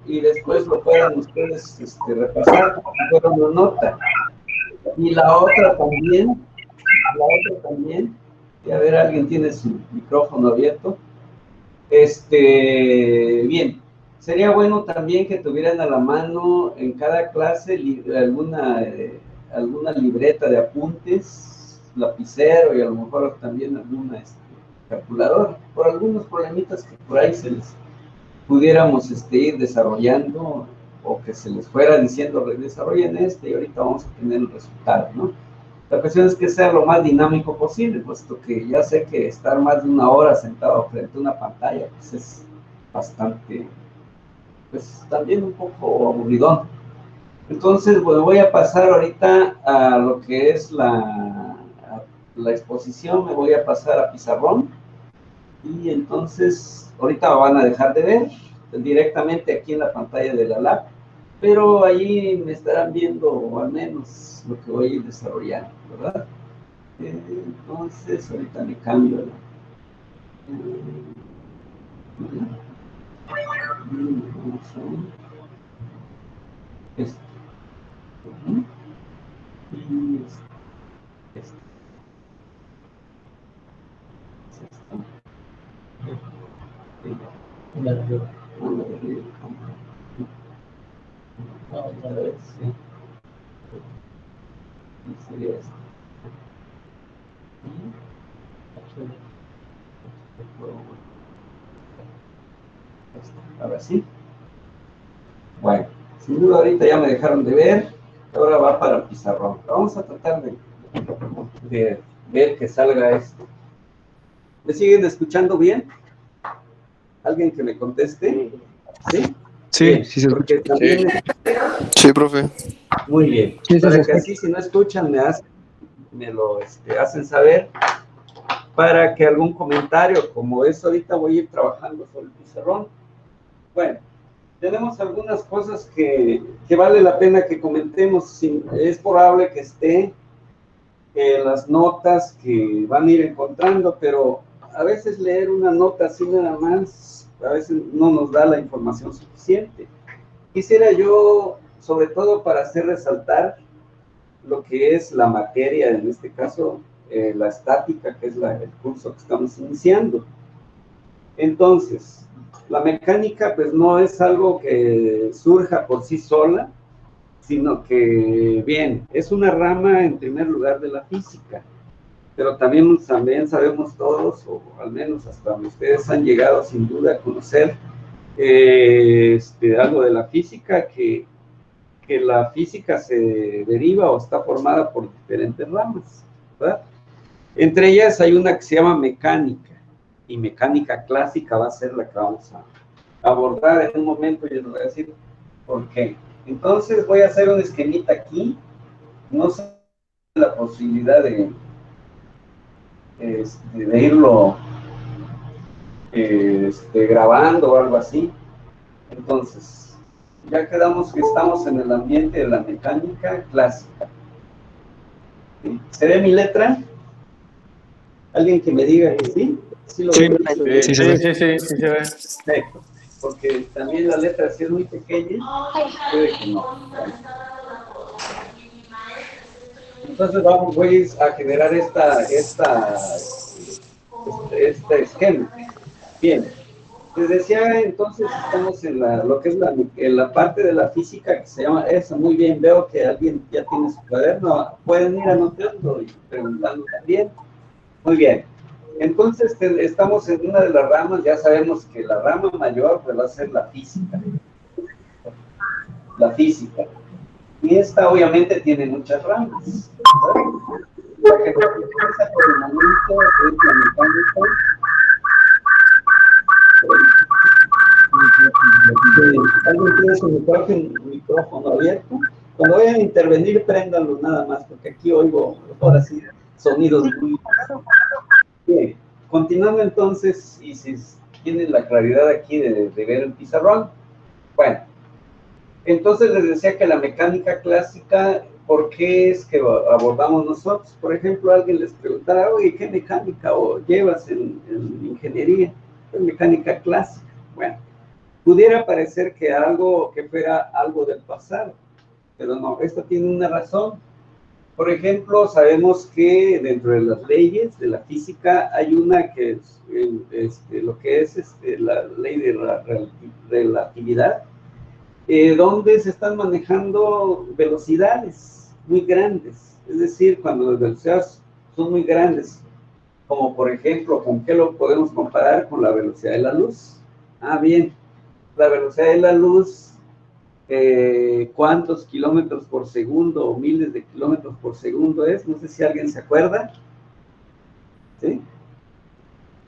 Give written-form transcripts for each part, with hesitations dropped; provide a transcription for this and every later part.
y después lo puedan ustedes repasar como si fuera una nota. Y la otra también, y a ver, alguien tiene su micrófono abierto. Bien, sería bueno también que tuvieran a la mano en cada clase alguna libreta de apuntes, lapicero y a lo mejor también alguna calculadora, por algunos problemitas que por ahí se les pudiéramos ir desarrollando o que se les fuera diciendo desarrollen y ahorita vamos a tener el resultado, ¿no? La cuestión es que sea lo más dinámico posible, puesto que ya sé que estar más de una hora sentado frente a una pantalla, pues es bastante, pues también un poco aburridón. Entonces, bueno, voy a pasar ahorita a lo que es la exposición, me voy a pasar a pizarrón, y entonces ahorita van a dejar de ver directamente aquí en la pantalla de la lab, pero ahí me estarán viendo al menos lo que voy a ir desarrollando, ¿verdad? Entonces, ahorita me cambio. Este. Y este. Otra vez, sí. Y sería esto. Ahora sí. Bueno, sin duda ahorita ya me dejaron de ver. Ahora va para el pizarrón. Vamos a tratar de ver que salga esto. ¿Me siguen escuchando bien? ¿Alguien que me conteste? ¿Sí? Sí, bien, sí se escucha. Porque también... Sí, profe. Muy bien. Sí, sí, Para que así, si no escuchan, me lo hacen saber, para que algún comentario, como es ahorita voy a ir trabajando sobre el pizarrón. Bueno, tenemos algunas cosas que vale la pena que comentemos. Es probable que esté en las notas que van a ir encontrando, pero a veces leer una nota así nada más, a veces no nos da la información suficiente. Quisiera yo, sobre todo para hacer resaltar lo que es la materia, en este caso, la estática, que es el curso que estamos iniciando. Entonces, la mecánica, pues no es algo que surja por sí sola, sino que, bien, es una rama, en primer lugar, de la física, pero también sabemos todos, o al menos hasta donde ustedes han llegado, sin duda, a conocer algo de la física, que la física se deriva o está formada por diferentes ramas, ¿verdad? Entre ellas hay una que se llama mecánica, y mecánica clásica va a ser la que vamos a abordar en un momento, y les voy a decir por qué. Entonces voy a hacer un esquemita aquí, no sé la posibilidad de irlo grabando o algo así. Entonces, ya quedamos que estamos en el ambiente de la mecánica clásica. ¿Se ve mi letra? ¿Alguien que me diga que sí? ¿Sí lo ven? Sí, se ve. Sí se ve. Perfecto. Porque también la letra, si es muy pequeña, puede que no. Entonces voy a generar este esquema. Bien. Les decía, entonces estamos en lo que es la parte de la física que se llama eso. Muy bien, veo que alguien ya tiene su cuaderno. Pueden ir anotando y preguntando también. Muy bien. Entonces estamos en una de las ramas. Ya sabemos que la rama mayor pues, va a ser la física. La física. Y esta obviamente tiene muchas ramas, ¿verdad? La que nos interesa por el momento es la mecánica. ¿Alguien tiene su micrófono abierto? Cuando vayan a intervenir, préndanlo nada más, porque aquí oigo, ahora sí, sonidos muy... Bien, continuando entonces, y si tienen la claridad aquí de ver el pizarrón, bueno, entonces les decía que la mecánica clásica, ¿por qué es que abordamos nosotros? Por ejemplo, alguien les preguntara, oye, ¿qué mecánica llevas en ingeniería? Es mecánica clásica. Bueno, Pudiera parecer que fuera algo del pasado, pero no, esto tiene una razón. Por ejemplo, sabemos que dentro de las leyes de la física hay una que es lo que es la ley de la relatividad, donde se están manejando velocidades muy grandes. Es decir, cuando las velocidades son muy grandes, como por ejemplo, ¿con qué lo podemos comparar? Con la velocidad de la luz. Ah, bien, la velocidad de la luz, ¿cuántos kilómetros por segundo o miles de kilómetros por segundo es? No sé si alguien se acuerda. ¿Sí?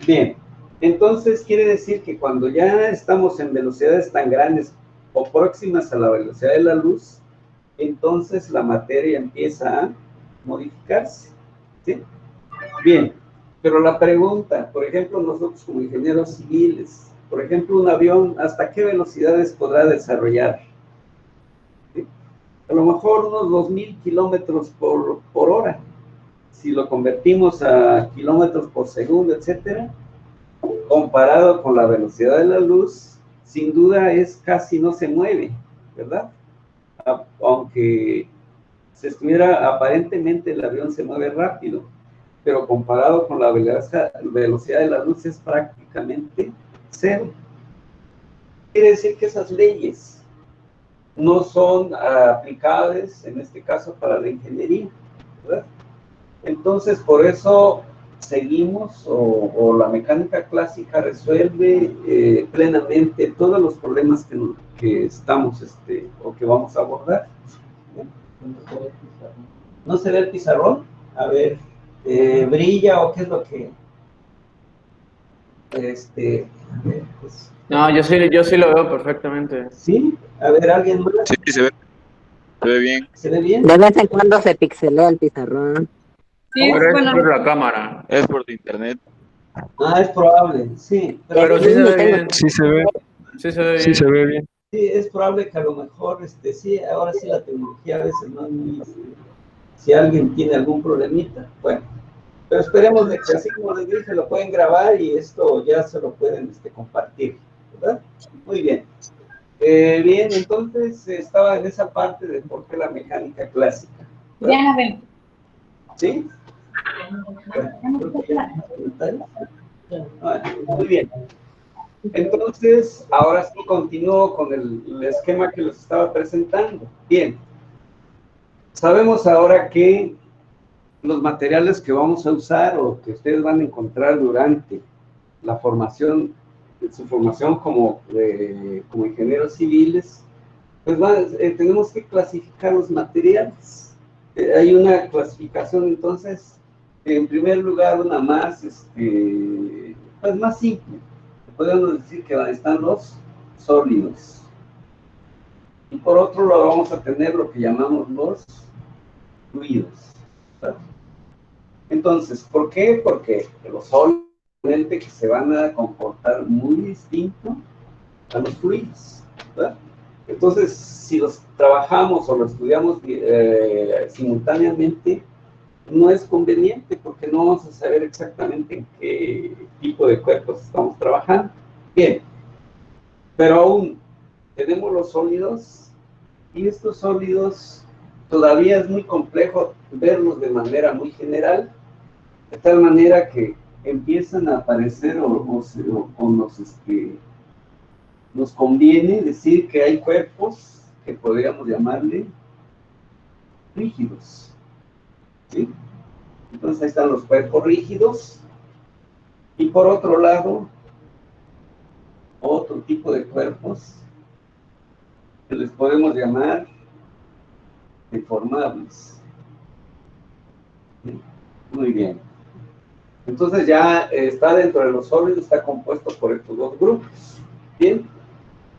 Bien, entonces quiere decir que cuando ya estamos en velocidades tan grandes o próximas a la velocidad de la luz, entonces la materia empieza a modificarse. ¿Sí? Bien, pero la pregunta, por ejemplo, nosotros como ingenieros civiles, por ejemplo, un avión, ¿hasta qué velocidades podrá desarrollar? ¿Sí? A lo mejor unos 2000 kilómetros por hora. Si lo convertimos a kilómetros por segundo, etcétera, comparado con la velocidad de la luz, sin duda es casi no se mueve, ¿verdad? Aunque se estuviera, aparentemente el avión se mueve rápido, pero comparado con la velocidad de la luz es prácticamente cero. Quiere decir que esas leyes no son aplicables, en este caso, para la ingeniería, ¿verdad? Entonces, por eso seguimos, o la mecánica clásica resuelve plenamente todos los problemas que estamos, o que vamos a abordar. ¿No se ve el pizarrón? A ver, ¿brilla o qué es lo que...? A ver, pues, No, yo sí lo veo perfectamente. ¿sí? A ver, ¿alguien más? Sí, se ve bien. ¿Se ve bien? De vez en cuando se pixelea el pizarrón. Sí, Pero es bueno, por la cámara. Es por tu internet. Ah, es probable, sí. Pero sí se ve bien. Sí se ve. Sí se ve bien. Sí se ve bien. Sí, es probable que a lo mejor, sí, ahora sí la tecnología a veces no es muy, si alguien tiene algún problemita, bueno, pero esperemos de que así como les dije, lo pueden grabar y esto ya se lo pueden compartir, ¿verdad? Muy bien. Bien, entonces estaba en esa parte de por qué la mecánica clásica, ¿verdad? ya la ven. ¿Sí? Bueno, creo que ya hay comentarios. Bueno, muy bien. Entonces, ahora sí continúo con el esquema que les estaba presentando. Bien, sabemos ahora que los materiales que vamos a usar o que ustedes van a encontrar durante la formación, su formación como ingenieros civiles, pues tenemos que clasificar los materiales. Hay una clasificación, entonces, en primer lugar, una más, pues más simple. Podemos decir que están los sólidos. Y por otro lado vamos a tener lo que llamamos los fluidos. ¿Verdad? Entonces, ¿por qué? Porque los sólidos que se van a comportar muy distinto a los fluidos. ¿Verdad? Entonces, si los trabajamos o los estudiamos simultáneamente, no es conveniente porque no vamos a saber exactamente en qué tipo de cuerpos estamos trabajando. Bien, pero aún tenemos los sólidos y estos sólidos todavía es muy complejo verlos de manera muy general, de tal manera que empiezan a aparecer nos conviene decir que hay cuerpos que podríamos llamarle rígidos. ¿Sí? Entonces ahí están los cuerpos rígidos y por otro lado otro tipo de cuerpos que les podemos llamar deformables. ¿Sí? Muy bien. Entonces ya está dentro de los sólidos, está compuesto por estos dos grupos. Bien.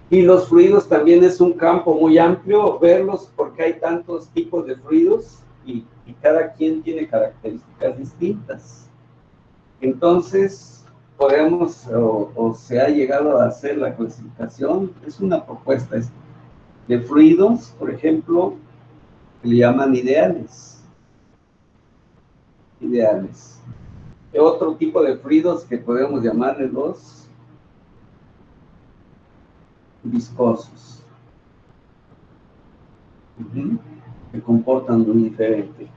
Y los fluidos también es un campo muy amplio, verlos porque hay tantos tipos de fluidos y cada quien tiene características distintas. Entonces, podemos, o se ha llegado a hacer la clasificación, es una propuesta de fluidos, por ejemplo, que le llaman ideales. Ideales. Otro tipo de fluidos que podemos llamarle los viscosos. Se comportan muy diferente.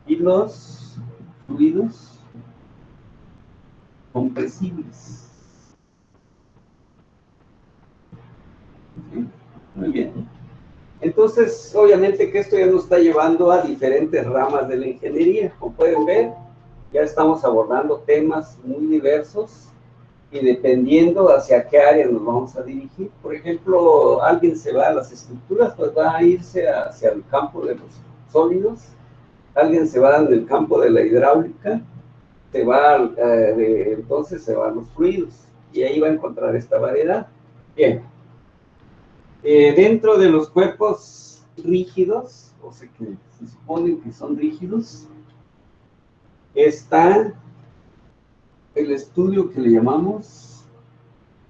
Y los fluidos compresibles. ¿Sí? Muy bien. Entonces, obviamente que esto ya nos está llevando a diferentes ramas de la ingeniería. Como pueden ver, ya estamos abordando temas muy diversos y dependiendo hacia qué área nos vamos a dirigir. Por ejemplo, alguien se va a las estructuras, pues va a irse hacia el campo de los sólidos. Alguien se va en el campo de la hidráulica, se va, entonces se van los fluidos y ahí va a encontrar esta variedad. Bien. Dentro de los cuerpos rígidos, o sea que se suponen que son rígidos, está el estudio que le llamamos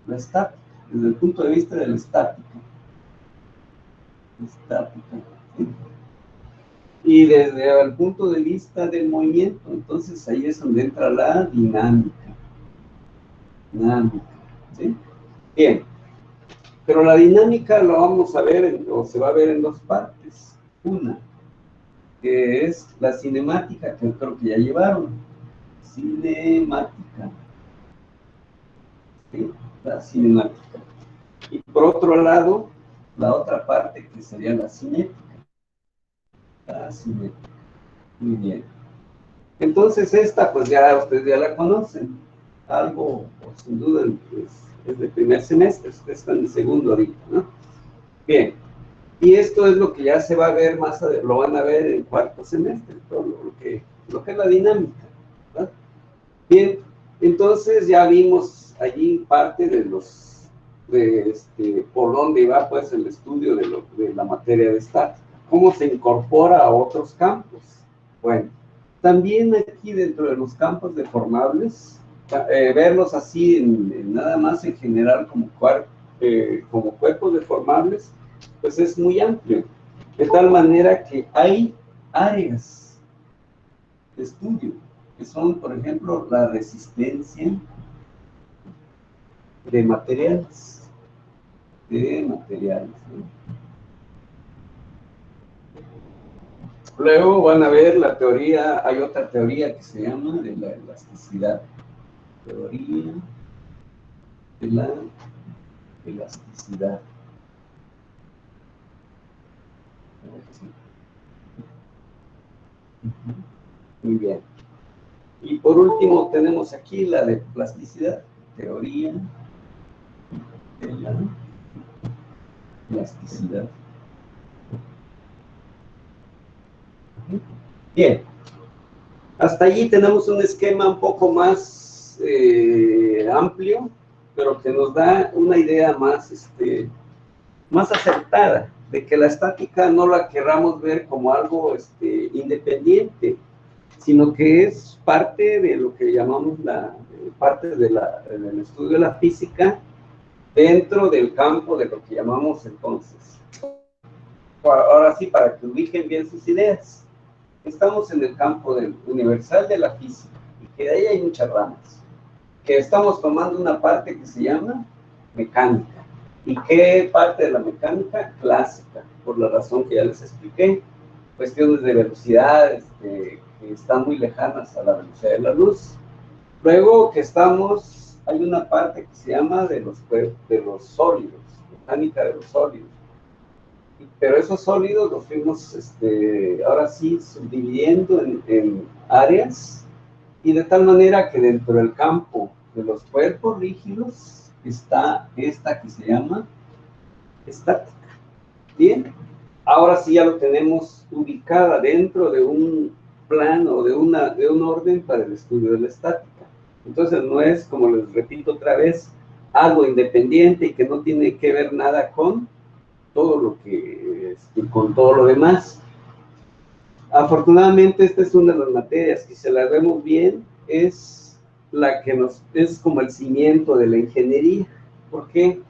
la estática, desde el punto de vista de la estática. ¿Sí? Y desde el punto de vista del movimiento, entonces ahí es donde entra la dinámica. ¿Sí? Bien. Pero la dinámica lo vamos a ver, o se va a ver en dos partes. Una, que es la cinemática, que creo que ya llevaron. Cinemática. ¿Sí? La cinemática. Y por otro lado, la otra parte que sería la cinética. La cinética. Muy bien. Entonces esta, pues ya ustedes ya la conocen. Algo, pues, sin duda, es de primer semestre. Ustedes están en segundo ahorita, ¿no? Bien. Y esto es lo que ya se va a ver más adelante, lo van a ver en cuarto semestre, todo lo que es la dinámica, ¿verdad? Bien, entonces ya vimos allí parte de por dónde va pues el estudio de la materia de estática, cómo se incorpora a otros campos. Bueno, también aquí dentro de los campos deformables, verlos así nada más en general como cuerpos deformables, pues es muy amplio, de tal manera que hay áreas de estudio, que son, por ejemplo, la resistencia de materiales, ¿no? Luego van a ver la teoría, hay otra teoría que se llama de la elasticidad, teoría de la elasticidad. Muy bien. Y por último tenemos aquí la de plasticidad, teoría de la plasticidad. Bien. Hasta allí tenemos un esquema un poco más amplio, pero que nos da una idea más acertada de que la estática no la querramos ver como algo independiente, sino que es parte de lo que llamamos parte del estudio de la física dentro del campo de lo que llamamos entonces. Ahora sí, para que ubiquen bien sus ideas, estamos en el campo universal de la física y que de ahí hay muchas ramas, que estamos tomando una parte que se llama mecánica. ¿Y qué parte de la mecánica? Clásica, por la razón que ya les expliqué, cuestiones de velocidad que están muy lejanas a la velocidad de la luz. Luego que hay una parte que se llama de los sólidos, mecánica de los sólidos. Pero esos sólidos los fuimos, ahora sí, subdividiendo en áreas, y de tal manera que dentro del campo de los cuerpos rígidos está esta que se llama estática. Bien, ahora sí ya lo tenemos ubicada dentro de un plano, de un orden para el estudio de la estática. Entonces no es, como les repito otra vez, algo independiente y que no tiene que ver nada con todo lo demás. Afortunadamente esta es una de las materias que, si la vemos bien, es la que es como el cimiento de la ingeniería. ¿Por qué?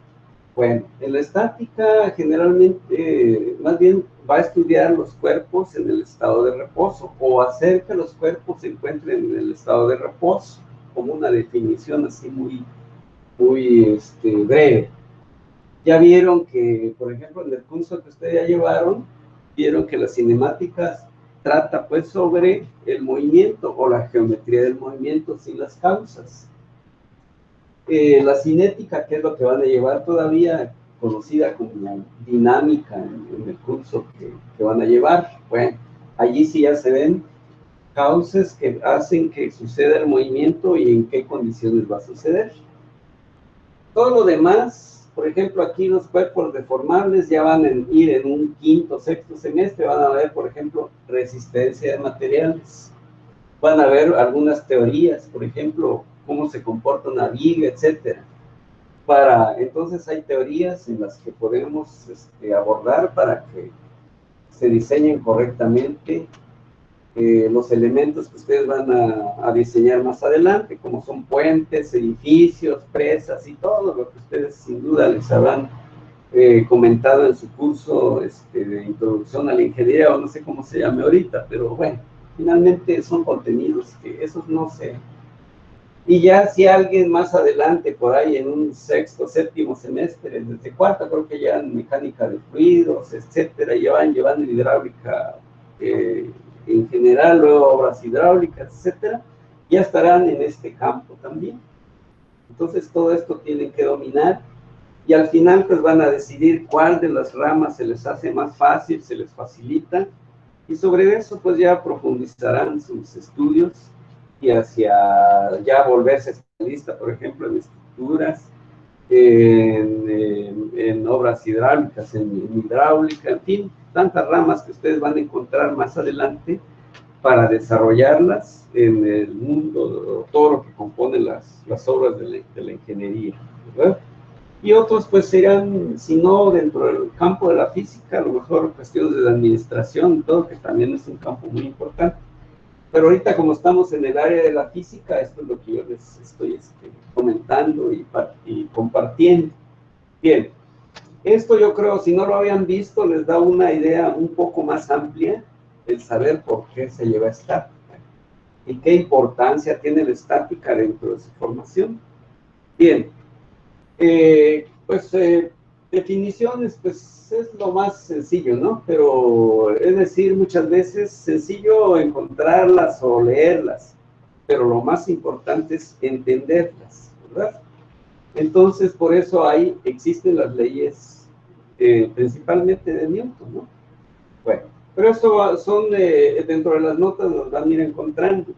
Bueno, en la estática generalmente, más bien, va a estudiar los cuerpos en el estado de reposo, o hacer que los cuerpos se encuentren en el estado de reposo, como una definición así muy breve. Ya vieron que, por ejemplo, en el curso que ustedes ya llevaron, vieron que las cinemáticas trata pues sobre el movimiento o la geometría del movimiento sin las causas. La cinética, que es lo que van a llevar todavía, conocida como dinámica en el curso que van a llevar, bueno, allí sí ya se ven causas que hacen que suceda el movimiento y en qué condiciones va a suceder. Todo lo demás, por ejemplo, aquí los cuerpos deformables ya van a ir en un quinto, sexto semestre, van a ver, por ejemplo, resistencia de materiales. Van a ver algunas teorías, por ejemplo, cómo se comporta una viga, etcétera. Entonces hay teorías en las que podemos abordar para que se diseñen correctamente los elementos que ustedes van a diseñar más adelante, como son puentes, edificios, presas y todo lo que ustedes sin duda les habrán comentado en su curso de introducción a la ingeniería, o no sé cómo se llame ahorita, pero bueno, finalmente son contenidos que esos no sé. Y ya si alguien más adelante, por ahí en un sexto, séptimo semestre, desde cuarto, creo que ya en mecánica de fluidos, etcétera, ya van llevando hidráulica en general, luego obras hidráulicas, etcétera, ya estarán en este campo también. Entonces todo esto tienen que dominar y al final pues van a decidir cuál de las ramas se les hace más fácil, se les facilita, y sobre eso pues ya profundizarán sus estudios y hacia ya volverse especialista, por ejemplo, en estructuras, en obras hidráulicas, en hidráulica, en fin, tantas ramas que ustedes van a encontrar más adelante para desarrollarlas en el mundo, todo lo que compone las obras de la ingeniería, ¿verdad? Y otros pues serán, si no dentro del campo de la física, a lo mejor cuestiones de la administración, todo, que también es un campo muy importante. Pero ahorita como estamos en el área de la física, esto es lo que yo les estoy comentando y compartiendo. Bien, esto yo creo, si no lo habían visto, les da una idea un poco más amplia, el saber por qué se lleva estática y qué importancia tiene la estática dentro de su formación. Bien, definiciones, pues es lo más sencillo, ¿no? Pero es decir, muchas veces sencillo encontrarlas o leerlas, pero lo más importante es entenderlas, ¿verdad? Entonces, por eso existen las leyes, principalmente de Newton, ¿no? Bueno, pero eso son dentro de las notas, nos van a ir encontrando.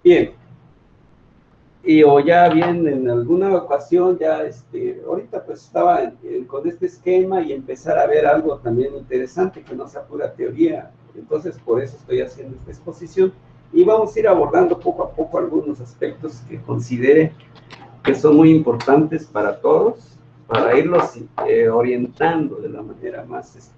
Bien. O ya bien en alguna ocasión, ya ahorita pues estaba con este esquema y empezar a ver algo también interesante, que no sea pura teoría. Entonces, por eso estoy haciendo esta exposición. Y vamos a ir abordando poco a poco algunos aspectos que considere que son muy importantes para todos, para irlos orientando de la manera más...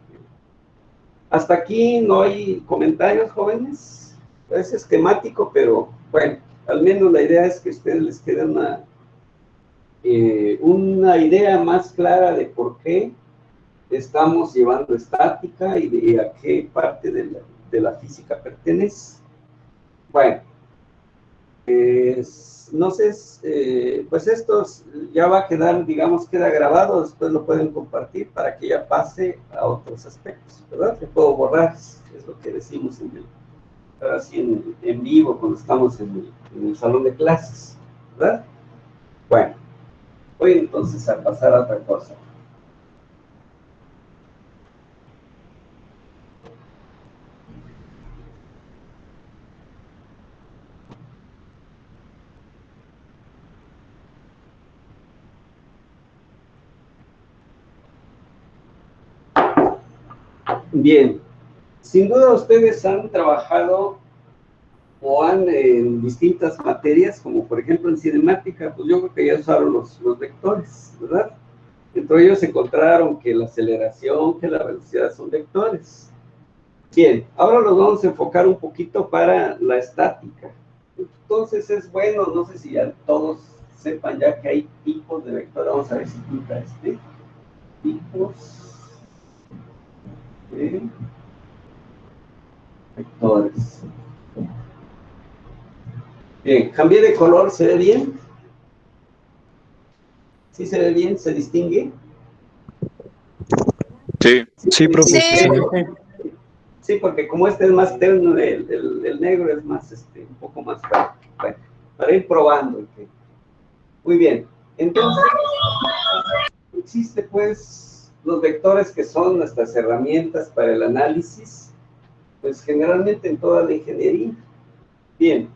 Hasta aquí no hay comentarios, jóvenes. Es esquemático, pero bueno, al menos la idea es que a ustedes les quede una idea más clara de por qué estamos llevando estática y de a qué parte de la física pertenece. Bueno, no sé, pues esto ya va a quedar, digamos, queda grabado, después lo pueden compartir para que ya pase a otros aspectos, ¿verdad? Que puedo borrar, es lo que decimos así en vivo cuando estamos en el salón de clases, ¿verdad? Bueno, voy entonces a pasar a otra cosa. Bien, sin duda ustedes han trabajado o han en distintas materias, como por ejemplo en cinemática, pues yo creo que ya usaron los vectores, ¿verdad? Entre ellos encontraron que la aceleración, que la velocidad son vectores. Bien, ahora los vamos a enfocar un poquito para la estática. Entonces es bueno, no sé si ya todos sepan ya que hay tipos de vectores. Vamos a ver si pinta tipos de vectores. Bien, cambié de color, ¿se ve bien? ¿Sí se ve bien? ¿Se distingue? Sí, Sí, profe. Sí. Sí. Sí, porque como este es más tenue, el negro es más, un poco más fuerte. Bueno, para ir probando. Muy bien. Entonces, existe pues los vectores que son nuestras herramientas para el análisis, pues generalmente en toda la ingeniería. Bien,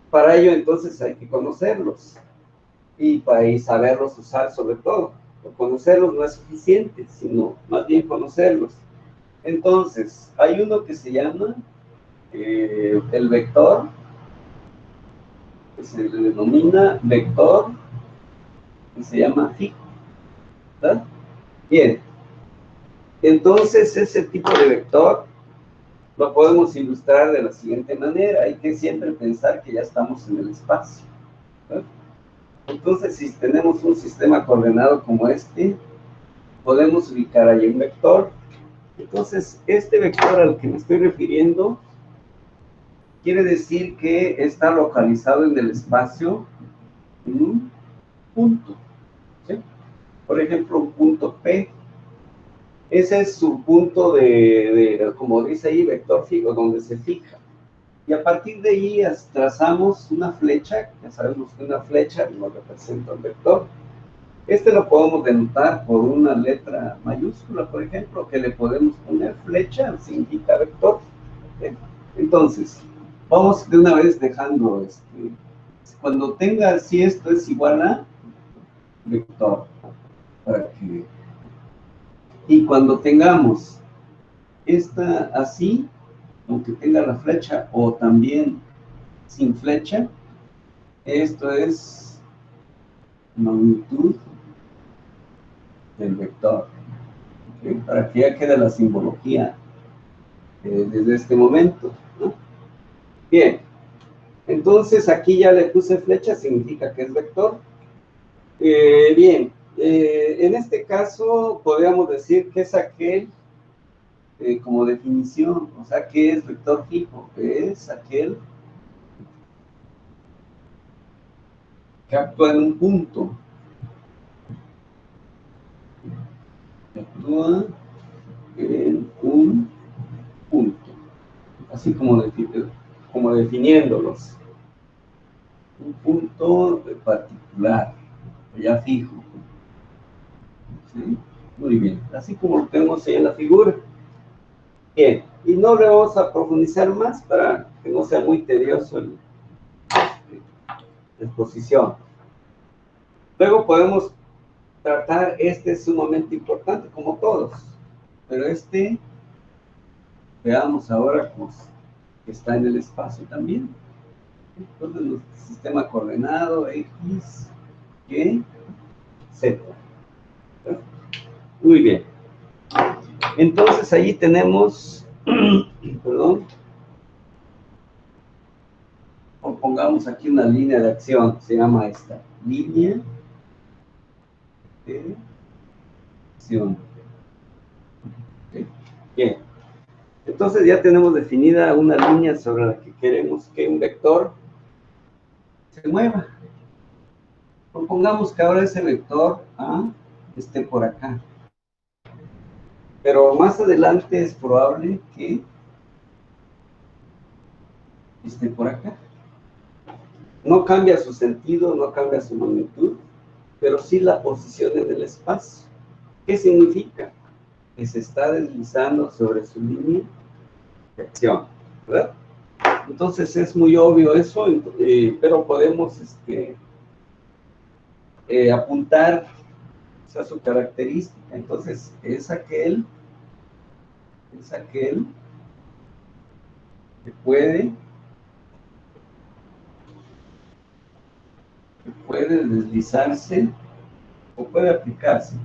para ello entonces hay que conocerlos y saberlos usar sobre todo. Conocerlos no es suficiente, sino más bien conocerlos. Entonces, hay uno que se llama el vector, que se le denomina vector, que se llama fijo, ¿verdad? Bien, entonces ese tipo de vector lo podemos ilustrar de la siguiente manera. Hay que siempre pensar que ya estamos en el espacio, ¿verdad? Entonces, si tenemos un sistema coordenado como este, podemos ubicar ahí un vector. Entonces, este vector al que me estoy refiriendo quiere decir que está localizado en el espacio en un punto, ¿sí? Por ejemplo, un punto P. Ese es su punto como dice ahí, vector fijo, donde se fija. Y a partir de ahí trazamos una flecha. Ya sabemos que una flecha nos representa un vector. Este lo podemos denotar por una letra mayúscula, por ejemplo, que le podemos poner flecha, significa vector. ¿Sí? Entonces, vamos de una vez dejando, cuando tenga, si esto es igual a vector, para que, y cuando tengamos esta así, aunque tenga la flecha, o también sin flecha, esto es magnitud del vector. ¿Okay? Para que ya quede la simbología desde este momento, ¿no? Bien, entonces aquí ya le puse flecha, significa que es vector. Bien, en este caso podríamos decir que es aquel, como definición, o sea, ¿qué es vector fijo? Es aquel que actúa en un punto. Actúa en un punto. Así como definiéndolos. Un punto particular, ya fijo. ¿Sí? Muy bien. Así como lo tenemos ahí en la figura. Bien. Y no le vamos a profundizar más para que no sea muy tedioso la exposición. Luego podemos tratar, este es sumamente importante, como todos. Pero veamos ahora cómo está en el espacio también. Entonces, nuestro sistema coordenado X, Y, Z. Muy bien. Entonces, ahí tenemos, perdón, o pongamos aquí una línea de acción, se llama esta, línea de acción. ¿Okay? Bien. Entonces ya tenemos definida una línea sobre la que queremos que un vector se mueva. Propongamos que ahora ese vector A esté por acá. Pero más adelante es probable que esté por acá. No cambia su sentido, no cambia su magnitud, pero sí la posición en el espacio. ¿Qué significa? Que se está deslizando sobre su línea de acción, ¿verdad? Entonces es muy obvio eso, pero podemos apuntar a su característica. Entonces es aquel que puede deslizarse o puede aplicarse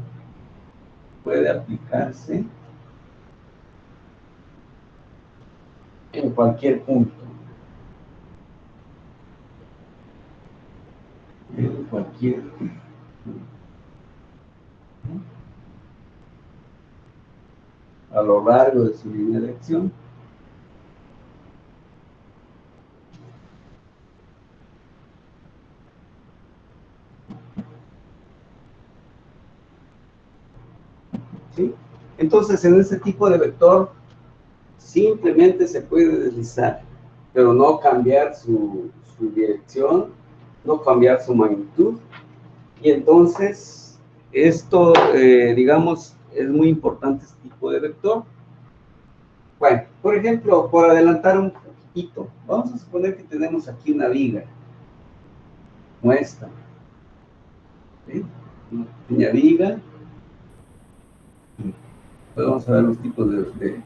en cualquier punto, a lo largo de su línea de acción. ¿Sí? Entonces, en este tipo de vector, simplemente se puede deslizar, pero no cambiar su dirección, no cambiar su magnitud. Y entonces, esto, digamos, es muy importante este tipo de vector. Bueno, por ejemplo, por adelantar un poquito, vamos a suponer que tenemos aquí una viga, como esta, ¿sí? Una pequeña viga. Vamos a ver los tipos de...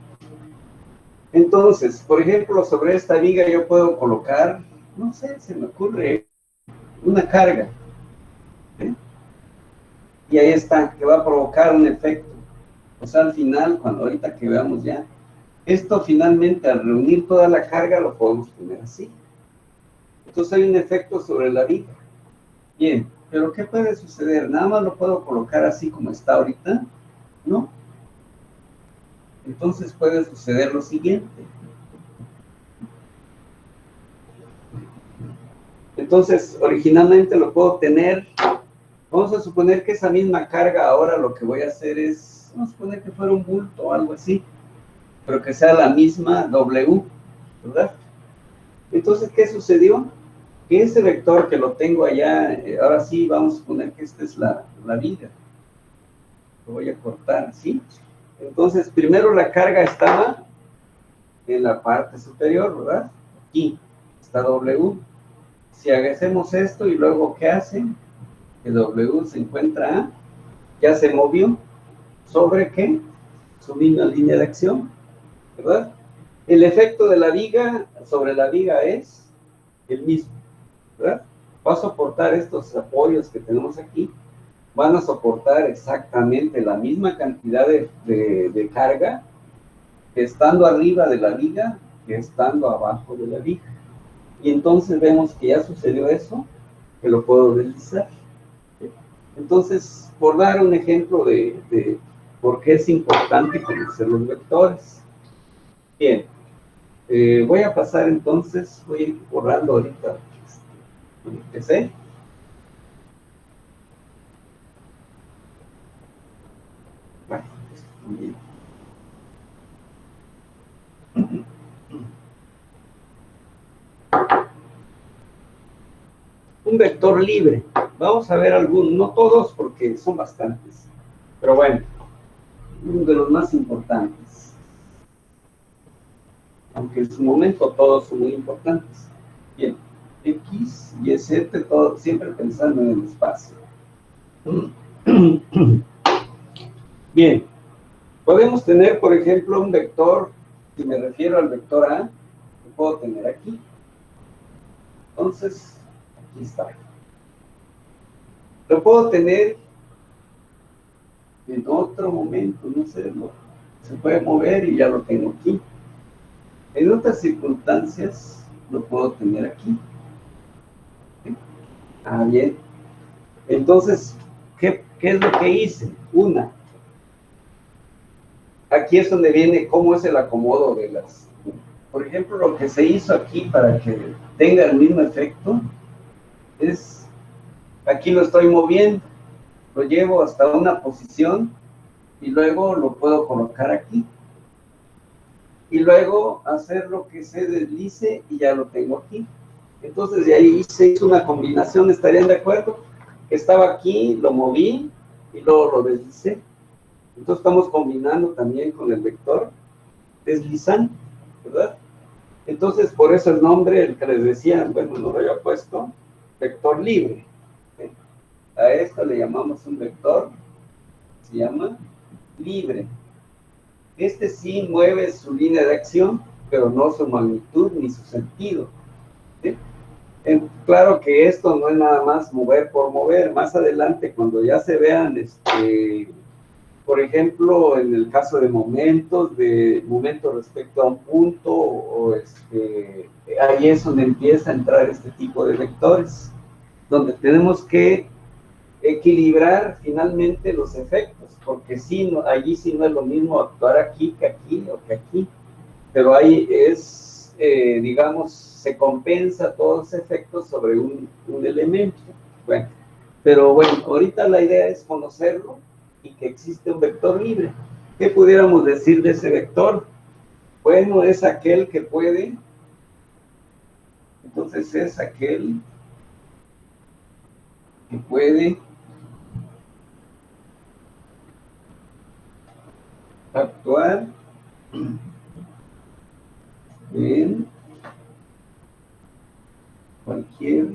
Entonces, por ejemplo, sobre esta viga yo puedo colocar, no sé, se me ocurre una carga, ¿sí? Y ahí está, que va a provocar un efecto. O sea, al final, cuando ahorita que veamos ya, esto finalmente al reunir toda la carga lo podemos poner así. Entonces hay un efecto sobre la viga. Bien, pero ¿qué puede suceder? ¿Nada más lo puedo colocar así como está ahorita? No. Entonces puede suceder lo siguiente. Entonces, originalmente lo puedo tener, vamos a suponer que esa misma carga ahora lo que voy a hacer es, vamos a suponer que fuera un bulto o algo así, pero que sea la misma W, ¿verdad? Entonces, ¿qué sucedió? Que ese vector que lo tengo allá, ahora sí, vamos a suponer que esta es la viga. Lo voy a cortar, ¿sí? Entonces, primero la carga estaba en la parte superior, ¿verdad? Aquí está W. Si hacemos esto y luego, ¿qué hace? Que W se encuentra, ya se movió. ¿Sobre qué? Su misma línea de acción, ¿verdad? El efecto de la viga sobre la viga es el mismo, ¿verdad? Va a soportar estos apoyos que tenemos aquí, van a soportar exactamente la misma cantidad de carga que estando arriba de la viga que estando abajo de la viga. Y entonces vemos que ya sucedió eso, que lo puedo deslizar. Entonces, por dar un ejemplo de por qué es importante conocer los vectores. Bien, voy a pasar entonces, voy a ir borrando ahorita el PC. Bueno, bien. Un vector libre. Vamos a ver algunos, no todos porque son bastantes, pero bueno, uno de los más importantes. Aunque en su momento todos son muy importantes. Bien, X y Z, todo, siempre pensando en el espacio. Bien, podemos tener, por ejemplo, un vector, si me refiero al vector A, lo puedo tener aquí. Entonces, aquí está. Lo puedo tener en otro momento, no sé, se puede mover y ya lo tengo aquí. En otras circunstancias lo puedo tener aquí. ¿Sí? Ah, bien. Entonces, ¿qué es lo que hice? Una. Aquí es donde viene cómo es el acomodo de las... Por ejemplo, lo que se hizo aquí para que tenga el mismo efecto es... Aquí lo estoy moviendo. Lo llevo hasta una posición y luego lo puedo colocar aquí. Y luego hacer lo que se deslice y ya lo tengo aquí. Entonces de ahí se hizo una combinación, ¿estarían de acuerdo? Estaba aquí, lo moví y luego lo deslicé. Entonces estamos combinando también con el vector deslizante, ¿verdad? Entonces por eso el nombre, el que les decía, bueno, no lo había puesto, vector libre. ¿Sí? A esto le llamamos un vector, se llama libre. Este sí mueve su línea de acción, pero no su magnitud ni su sentido. ¿Sí? Claro que esto no es nada más mover por mover. Más adelante, cuando ya se vean, por ejemplo, en el caso de momentos respecto a un punto, ahí es donde empieza a entrar este tipo de vectores, donde tenemos que equilibrar finalmente los efectos, porque sí, allí sí no es lo mismo actuar aquí que aquí o que aquí, pero ahí es, digamos, se compensa todos los efectos sobre un elemento. Bueno, pero bueno, ahorita la idea es conocerlo y que existe un vector libre. ¿Qué pudiéramos decir de ese vector? Bueno, es aquel que puede, entonces es aquel que puede actuar en cualquier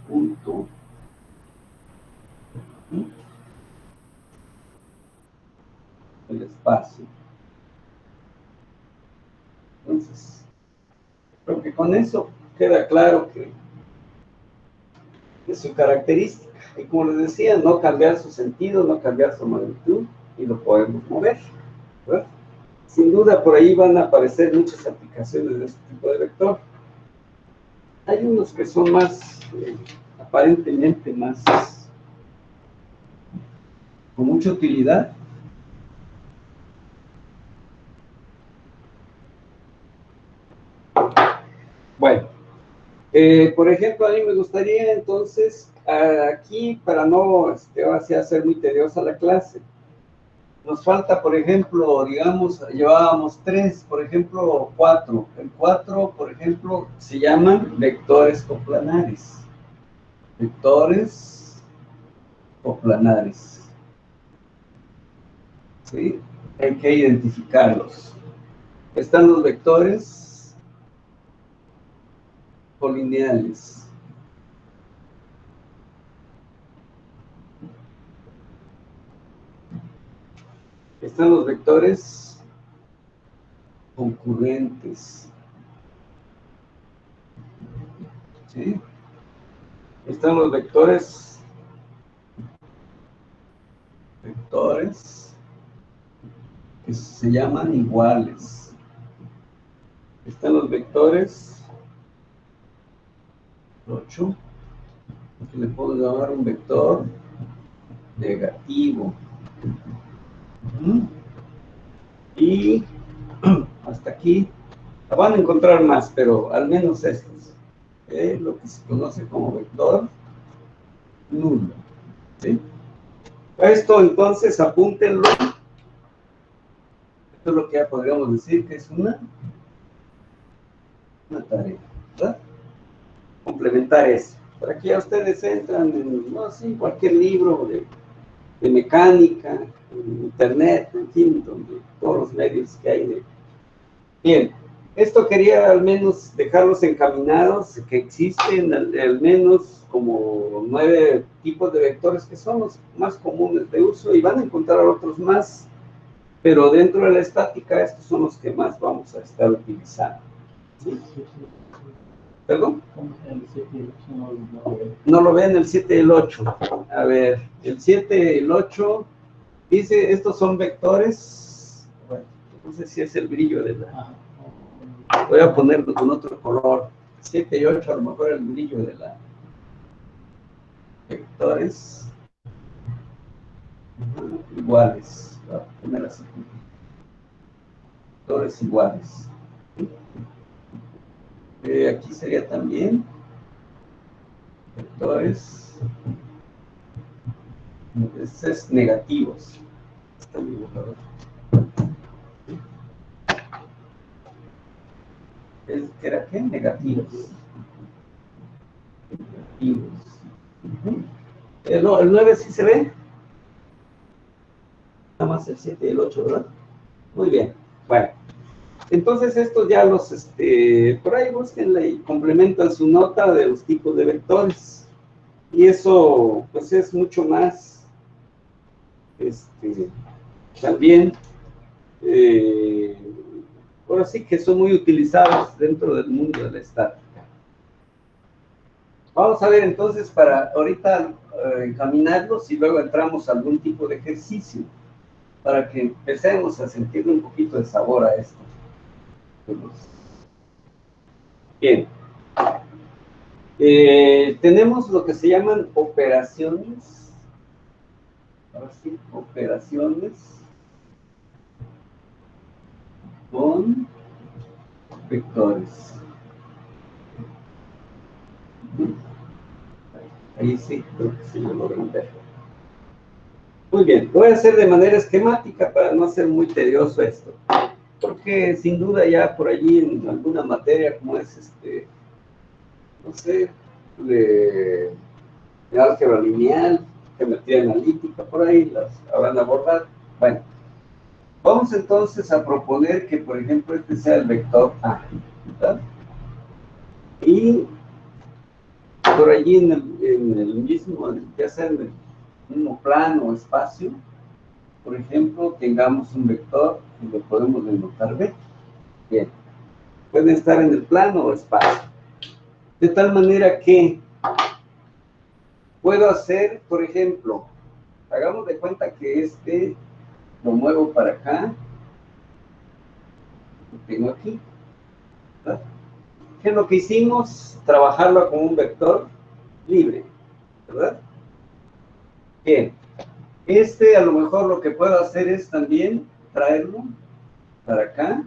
punto del espacio. Entonces, creo que con eso queda claro que es su característica. Y como les decía, no cambiar su sentido, no cambiar su magnitud, y lo podemos mover, ¿verdad? Sin duda, por ahí van a aparecer muchas aplicaciones de este tipo de vector. Hay unos que son más, aparentemente más, con mucha utilidad. Bueno, por ejemplo, a mí me gustaría entonces, aquí, para no ahora sí hacer muy tediosa la clase, nos falta, por ejemplo, digamos, llevábamos 3, por ejemplo, 4. El 4, por ejemplo, se llaman vectores coplanares. Vectores coplanares. ¿Sí? Hay que identificarlos. Están los vectores colineales. Están los vectores concurrentes. ¿Sí? Están los vectores que se llaman iguales. Están los vectores 8, que le puedo llamar un vector negativo. Y hasta aquí van a encontrar más, pero al menos estos. Lo que se conoce como vector nulo. ¿Sí? Esto entonces apúntenlo. Esto es lo que ya podríamos decir que es una tarea, ¿verdad? Complementar eso. Para que ya ustedes entran en, no sé, cualquier libro de mecánica, en internet, en fin, donde todos los medios que hay. Bien, esto quería al menos dejarlos encaminados, que existen al menos como 9 tipos de vectores que son los más comunes de uso, y van a encontrar otros más, pero dentro de la estática estos son los que más vamos a estar utilizando. ¿Sí? ¿Perdón? No lo ven el 7 y el 8. A ver, el 7 y el 8 dice, estos son vectores. Bueno, no sé si es el brillo de la... Voy a ponerlo con otro color. 7 y 8 a lo mejor el brillo de la... Vectores iguales. Voy a poner así. Vectores iguales. Aquí sería también vectores negativos. Está bien, ¿qué era qué? Negativos. Negativos. No, el 9 sí se ve. Nada más el 7 y el 8, ¿verdad? Muy bien. Bueno. Entonces estos ya los, por ahí búsquenla y complementan su nota de los tipos de vectores. Y eso, pues es mucho más, también, ahora sí que son muy utilizados dentro del mundo de la estática. Vamos a ver entonces para ahorita encaminarlos y luego entramos a algún tipo de ejercicio para que empecemos a sentirle un poquito de sabor a esto. Bien. Tenemos lo que se llaman operaciones. Ahora sí, operaciones con vectores. Ahí sí, creo que sí lo logran ver. Muy bien, lo voy a hacer de manera esquemática para no hacer muy tedioso esto. Porque sin duda ya por allí en alguna materia como es no sé, de álgebra lineal, geometría analítica, por ahí las habrán abordado. Bueno, vamos entonces a proponer que, por ejemplo, este sea el vector A, ¿verdad? Y por allí en el mismo, ya sea en el mismo plano o espacio, por ejemplo, tengamos un vector y lo podemos denotar B. Bien, puede estar en el plano o espacio. De tal manera que puedo hacer, por ejemplo, hagamos de cuenta que lo muevo para acá, lo tengo aquí, ¿verdad? ¿Qué es lo que hicimos? Trabajarlo como un vector libre, ¿verdad? Bien, a lo mejor lo que puedo hacer es también traerlo para acá,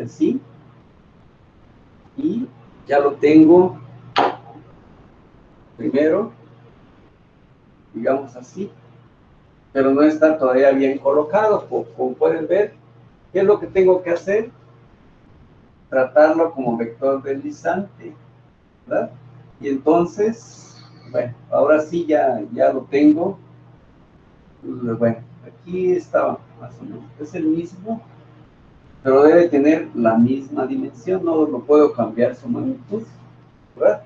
así, y ya lo tengo primero, digamos así, pero no está todavía bien colocado, como pueden ver. ¿Qué es lo que tengo que hacer? Tratarlo como vector deslizante, ¿verdad? Y entonces, bueno, ahora sí ya lo tengo. Bueno, aquí estaba más o menos, es el mismo, pero debe tener la misma dimensión, no lo puedo cambiar su magnitud, ¿verdad?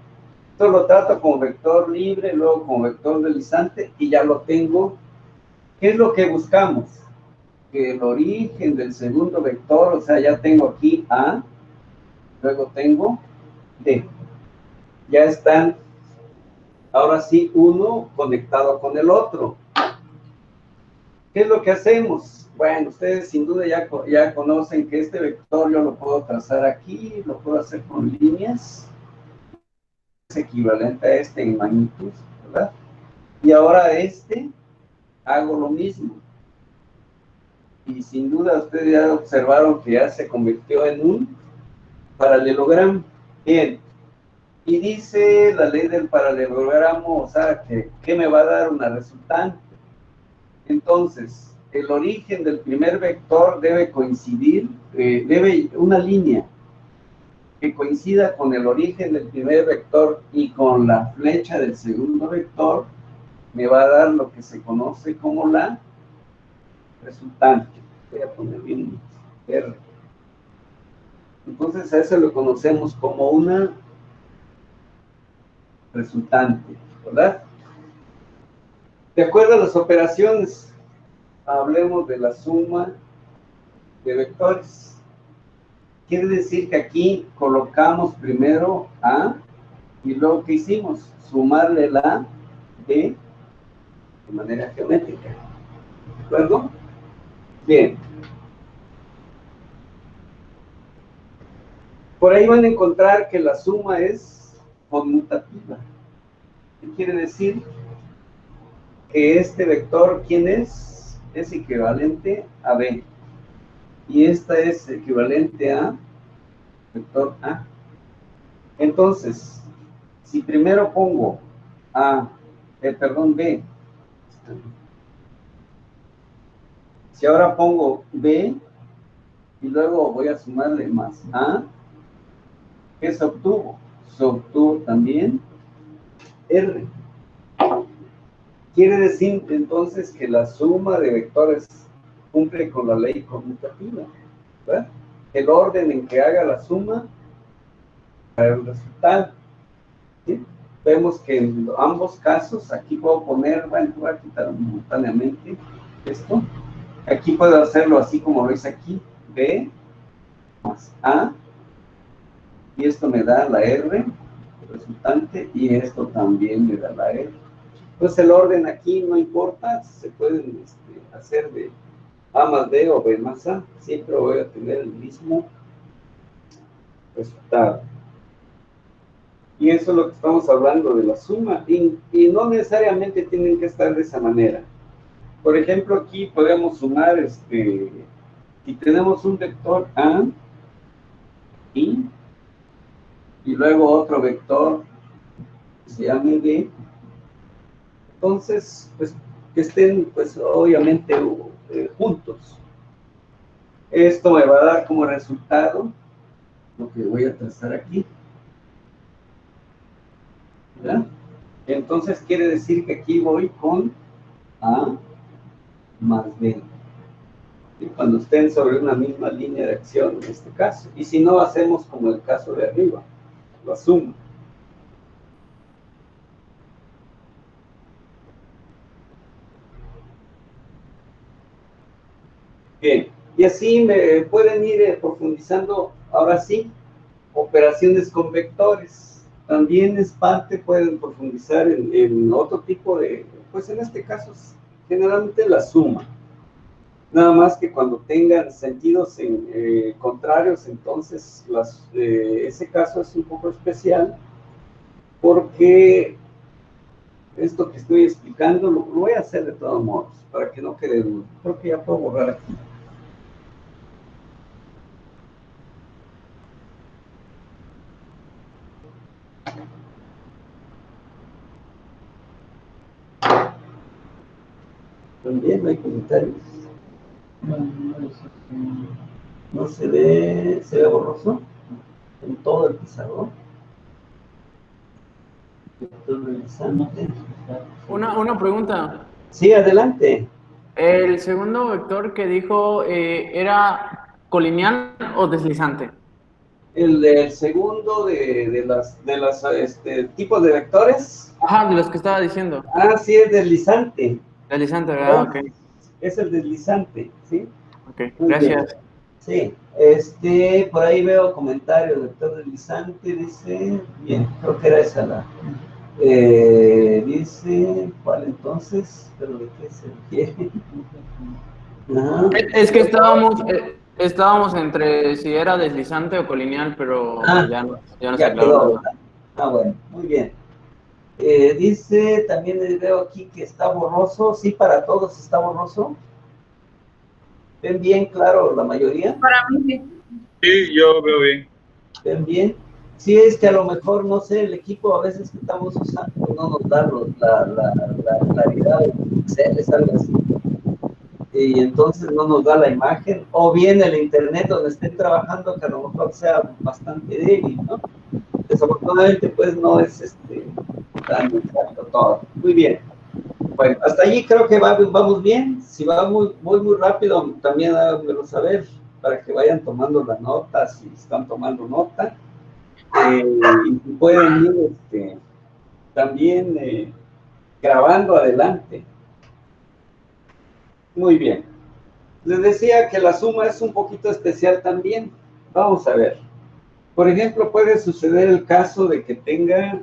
Esto lo trato como vector libre, luego como vector deslizante y ya lo tengo. ¿Qué es lo que buscamos? Que el origen del segundo vector, o sea, ya tengo aquí A, luego tengo D. Ya están, ahora sí, uno conectado con el otro. ¿Qué es lo que hacemos? Bueno, ustedes sin duda ya conocen que este vector yo lo puedo trazar aquí, lo puedo hacer con líneas, es equivalente a en magnitud, ¿verdad? Y ahora hago lo mismo. Y sin duda ustedes ya observaron que ya se convirtió en un paralelogramo. Bien, y dice la ley del paralelogramo, o sea, que me va a dar una resultante. Entonces, el origen del primer vector debe coincidir, una línea que coincida con el origen del primer vector y con la flecha del segundo vector, me va a dar lo que se conoce como la resultante. Voy a poner bien R. Entonces, a eso lo conocemos como una resultante, ¿verdad? De acuerdo a las operaciones, hablemos de la suma de vectores. Quiere decir que aquí colocamos primero A y luego ¿qué hicimos? Sumarle la B de manera geométrica. ¿De acuerdo? Bien. Por ahí van a encontrar que la suma es conmutativa. ¿Qué quiere decir? Que este vector, ¿quién es? Es equivalente a B. Y esta es equivalente a vector A. Entonces, si primero pongo B, si ahora pongo B y luego voy a sumarle más A, ¿qué se obtuvo? Se obtuvo también R. Quiere decir entonces que la suma de vectores cumple con la ley conmutativa, ¿verdad? El orden en que haga la suma para el resultado, ¿sí? Vemos que en ambos casos, aquí puedo poner, bueno, voy a quitar momentáneamente esto. Aquí puedo hacerlo así como lo hice aquí, B más A, y esto me da la R resultante, y esto también me da la R. Entonces el orden aquí no importa, se pueden hacer de A más B o B más A, siempre voy a tener el mismo resultado. Y eso es lo que estamos hablando de la suma, y no necesariamente tienen que estar de esa manera. Por ejemplo, aquí podemos sumar, si tenemos un vector A, y luego otro vector que se llame B, entonces, pues, que estén, pues, obviamente, juntos. Esto me va a dar como resultado lo que voy a trazar aquí, ¿verdad? Entonces quiere decir que aquí voy con A más B. Y cuando estén sobre una misma línea de acción en este caso. Y si no, hacemos como el caso de arriba, lo asumo. Bien, y así me pueden ir profundizando, ahora sí, operaciones con vectores. También es parte, pueden profundizar en otro tipo de, pues en este caso, generalmente la suma. Nada más que cuando tengan sentidos contrarios, entonces ese caso es un poco especial, porque esto que estoy explicando lo voy a hacer de todos modos, para que no quede duda. Creo que ya puedo borrar aquí. También no hay comentarios. No se ve borroso en todo el pizarrón. Estoy revisando. Una pregunta. Sí, adelante. ¿El segundo vector que dijo era colineal o deslizante? El segundo de las tipos de vectores. Ajá, de los que estaba diciendo. Ah, sí, es deslizante. Deslizante, ¿verdad? Ok. Es el deslizante, ¿sí? Ok, Muy gracias. bien. Sí, por ahí veo comentarios, vector deslizante, dice, bien, creo que era esa la. Dice, ¿cuál entonces? ¿Pero de qué se refiere? Ajá. Es que estábamos entre si era deslizante o colineal, pero Ah, ya nos ya aclaró quedó, la duda. ¿verdad? Ah, bueno, muy bien. Dice, también veo aquí que está borroso, sí, para todos está borroso. ¿Ven bien claro la mayoría? Para mí sí. Sí, yo veo bien. ¿Ven bien? Sí, es que a lo mejor, no sé, el equipo a veces que estamos usando no nos da la claridad de píxeles, algo así. Y entonces no nos da la imagen, o bien el internet donde estén trabajando, que a lo mejor sea bastante débil, ¿no? Desafortunadamente, pues no es tan exacto todo. Muy bien. Bueno, hasta allí creo que vamos bien. Si va muy rápido, también háganmelo saber para que vayan tomando la nota, si están tomando nota. Y pueden ir también grabando adelante. Muy bien. Les decía que la suma es un poquito especial también. Vamos a ver. Por ejemplo, puede suceder el caso de que tenga,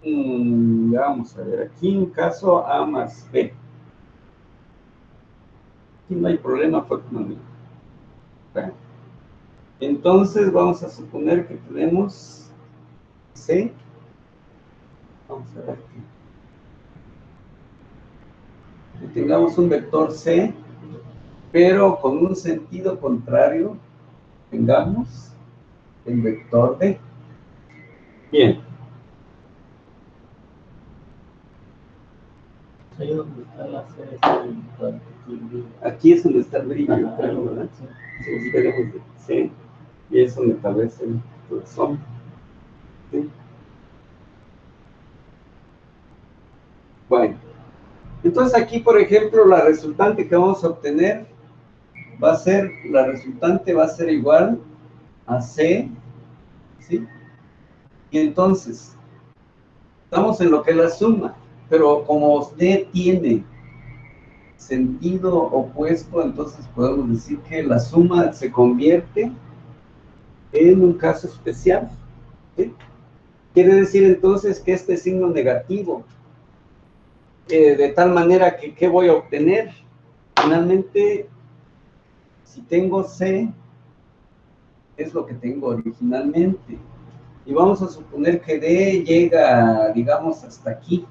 vamos a ver, aquí un caso A más B. Aquí no hay problema, fue como a mí. Bueno, entonces vamos a suponer que tenemos C. Vamos a ver aquí. Que tengamos un vector C, pero con un sentido contrario, tengamos el vector D. Bien. Ahí donde está la C, Aquí es donde está el brillo, creo, ¿verdad? Sí, esperemos que sí. Y es donde tal vez el corazón. ¿Sí? Bueno. Entonces aquí, por ejemplo, la resultante que vamos a obtener la resultante va a ser igual a C, ¿sí? Y entonces, estamos en lo que es la suma, pero como D tiene sentido opuesto, entonces podemos decir que la suma se convierte en un caso especial, ¿sí? Quiere decir entonces que este signo negativo, de tal manera que, ¿qué voy a obtener? Finalmente, si tengo C, es lo que tengo originalmente. Y vamos a suponer que D llega, digamos, hasta aquí,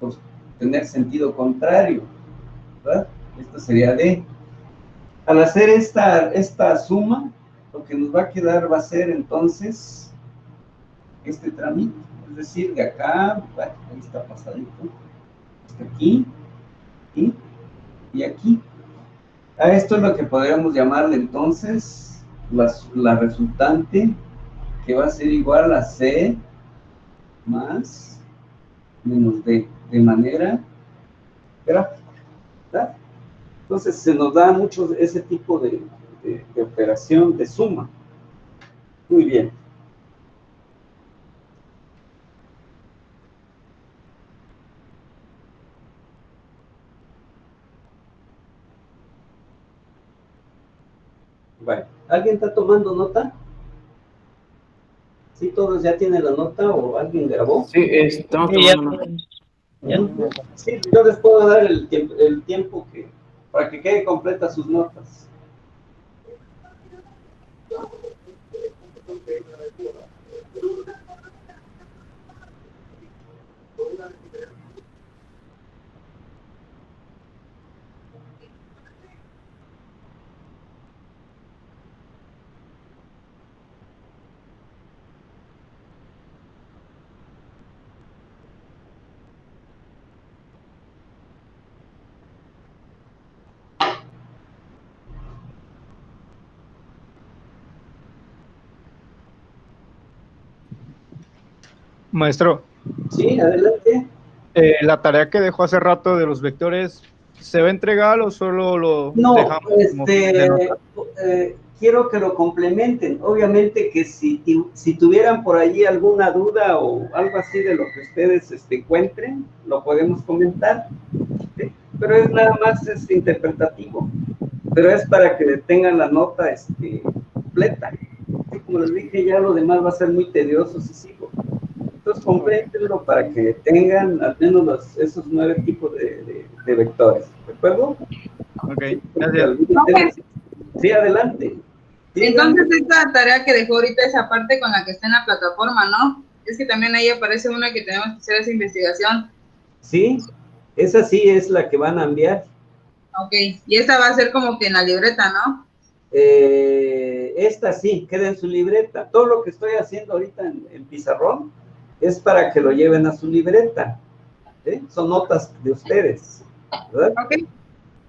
pues tener sentido contrario, ¿verdad? Esto sería D. Al hacer esta suma, lo que nos va a quedar va a ser entonces este trámite, es decir, de acá, bueno, ahí está pasadito, hasta aquí, aquí y aquí. A esto es lo que podríamos llamarle entonces la resultante, que va a ser igual a C más menos D, de manera gráfica, ¿verdad? Entonces se nos da mucho ese tipo de operación de suma. Muy bien. Bueno, ¿alguien está tomando nota? ¿Sí todos ya tienen la nota o alguien grabó? Sí, estamos Sí, ya. tomando nota. Sí, yo les puedo dar el tiempo para que quede completa sus notas. Maestro, Sí, adelante. la tarea que dejó hace rato de los vectores, ¿se va a entregar o solo lo No, dejamos como de nota? quiero que lo complementen. Obviamente que si tuvieran por allí alguna duda o algo así de lo que ustedes encuentren, lo podemos comentar. ¿Sí? Pero es nada más interpretativo. Pero es para que tengan la nota completa. Sí, como les dije, ya lo demás va a ser muy tedioso si sigo. Entonces, complétenlo para que tengan al menos esos 9 tipos de vectores. ¿De acuerdo? Ok, gracias. Sí, adelante. Sí, Entonces, esta tarea que dejó ahorita esa parte con la que está en la plataforma, ¿no? Es que también ahí aparece una que tenemos que hacer esa investigación. sí, esa sí es la que van a enviar. Ok, y esta va a ser como que en la libreta, ¿no? Esta sí, queda en su libreta. Todo lo que estoy haciendo ahorita en pizarrón es para que lo lleven a su libreta. ¿Sí? Son notas de ustedes, ¿verdad? Ok.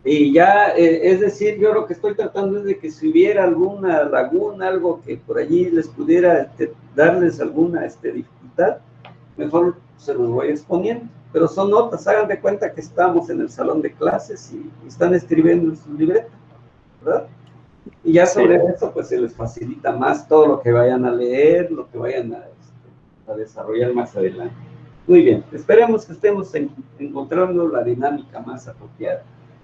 Y ya, es decir, yo lo que estoy tratando es de que si hubiera alguna laguna, algo que por allí les pudiera darles alguna dificultad, mejor se los voy exponiendo. Pero son notas, hagan de cuenta que estamos en el salón de clases y están escribiendo en su libreta, ¿verdad? Y ya sobre eso, pues se les facilita más todo lo que vayan a leer, lo que vayan a desarrollar más adelante. Muy bien, esperemos que estemos encontrando la dinámica más apropiada.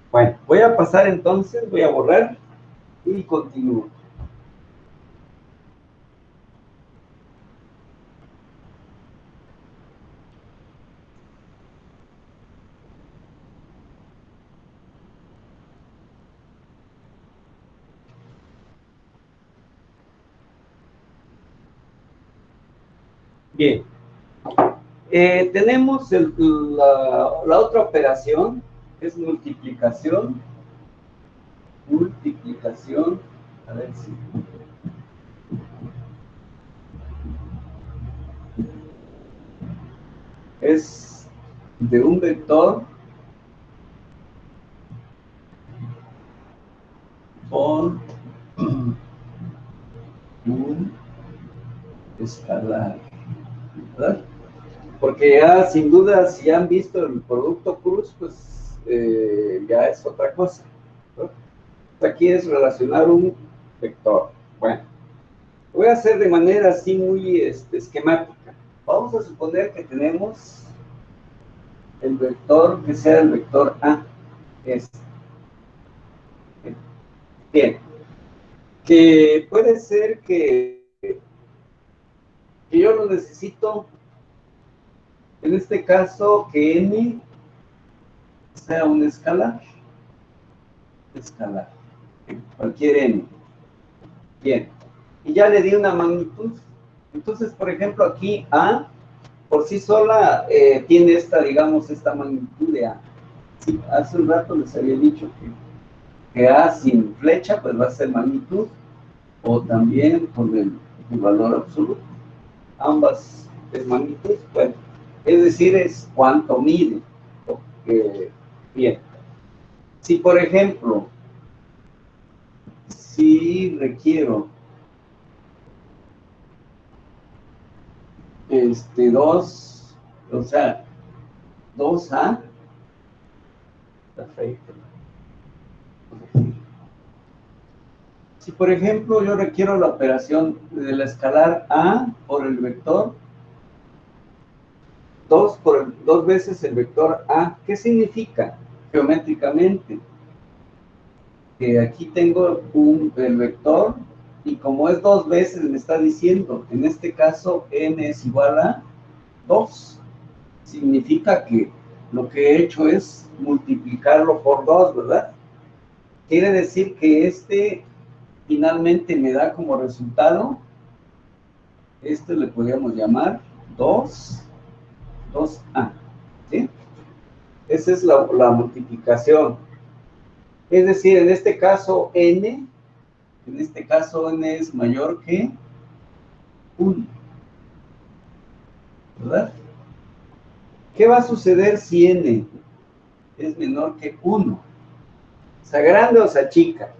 Bueno, voy a pasar entonces, voy a borrar y continúo. Bien, tenemos la otra operación, es multiplicación, a ver si... Es de un vector con un escalar, ¿verdad? Porque ya sin duda, si han visto el producto cruz, pues ya es otra cosa, ¿no? Aquí es relacionar un vector. Bueno, voy a hacer de manera así muy esquemática. Vamos a suponer que tenemos el vector que sea el vector A. Bien. Que puede ser que yo lo necesito, en este caso, que n sea un escalar, cualquier n. Bien, y ya le di una magnitud. Entonces, por ejemplo, aquí A, por sí sola, tiene digamos, esta magnitud de A. Sí, hace un rato les había dicho que A sin flecha, pues va a ser magnitud, o también con el valor absoluto. Ambas es magnitud, bueno, es decir, es cuánto mide. Bien, Si, por ejemplo, si requiero dos, o sea, 2A, perfecto. Si, por ejemplo, yo requiero la operación de la escalar A por el vector 2 veces el vector A, ¿qué significa geométricamente? Que aquí tengo el vector y como es 2 veces me está diciendo, en este caso n es igual a 2. Significa que lo que he hecho es multiplicarlo por 2, ¿verdad? Quiere decir que finalmente me da como resultado, le podríamos llamar 2A, ¿sí? Esa es la multiplicación. Es decir, en este caso n es mayor que 1, ¿verdad? ¿Qué va a suceder si n es menor que 1? ¿Se agranda o se achica?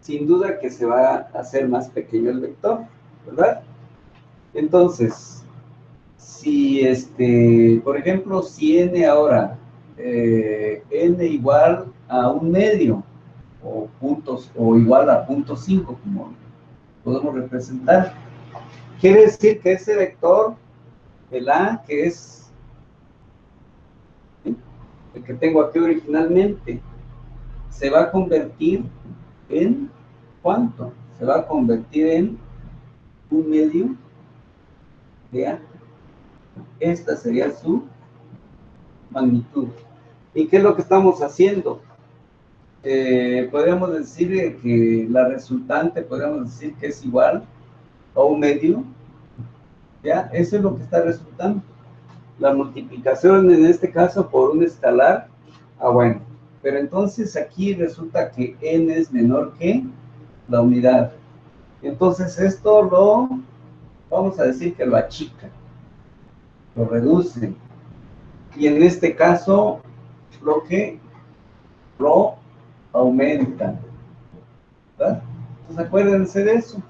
Sin duda que se va a hacer más pequeño el vector, ¿verdad? Entonces, si por ejemplo, si n ahora, n igual a 1/2, o puntos, o igual a 0.5, como podemos representar, quiere decir que ese vector, el A, que es el que tengo aquí originalmente, se va a convertir en ¿cuánto? Se va a convertir en 1/2 de A. Esta sería su magnitud. ¿Y qué es lo que estamos haciendo? Podríamos decir que la resultante, podríamos decir que es igual a 1/2, ¿ya? Eso es lo que está resultando. La multiplicación en este caso por un escalar, bueno, pero entonces aquí resulta que n es menor que la unidad. Entonces esto vamos a decir que lo achica, lo reduce. Y en este caso, lo aumenta, ¿verdad? Entonces acuérdense de eso.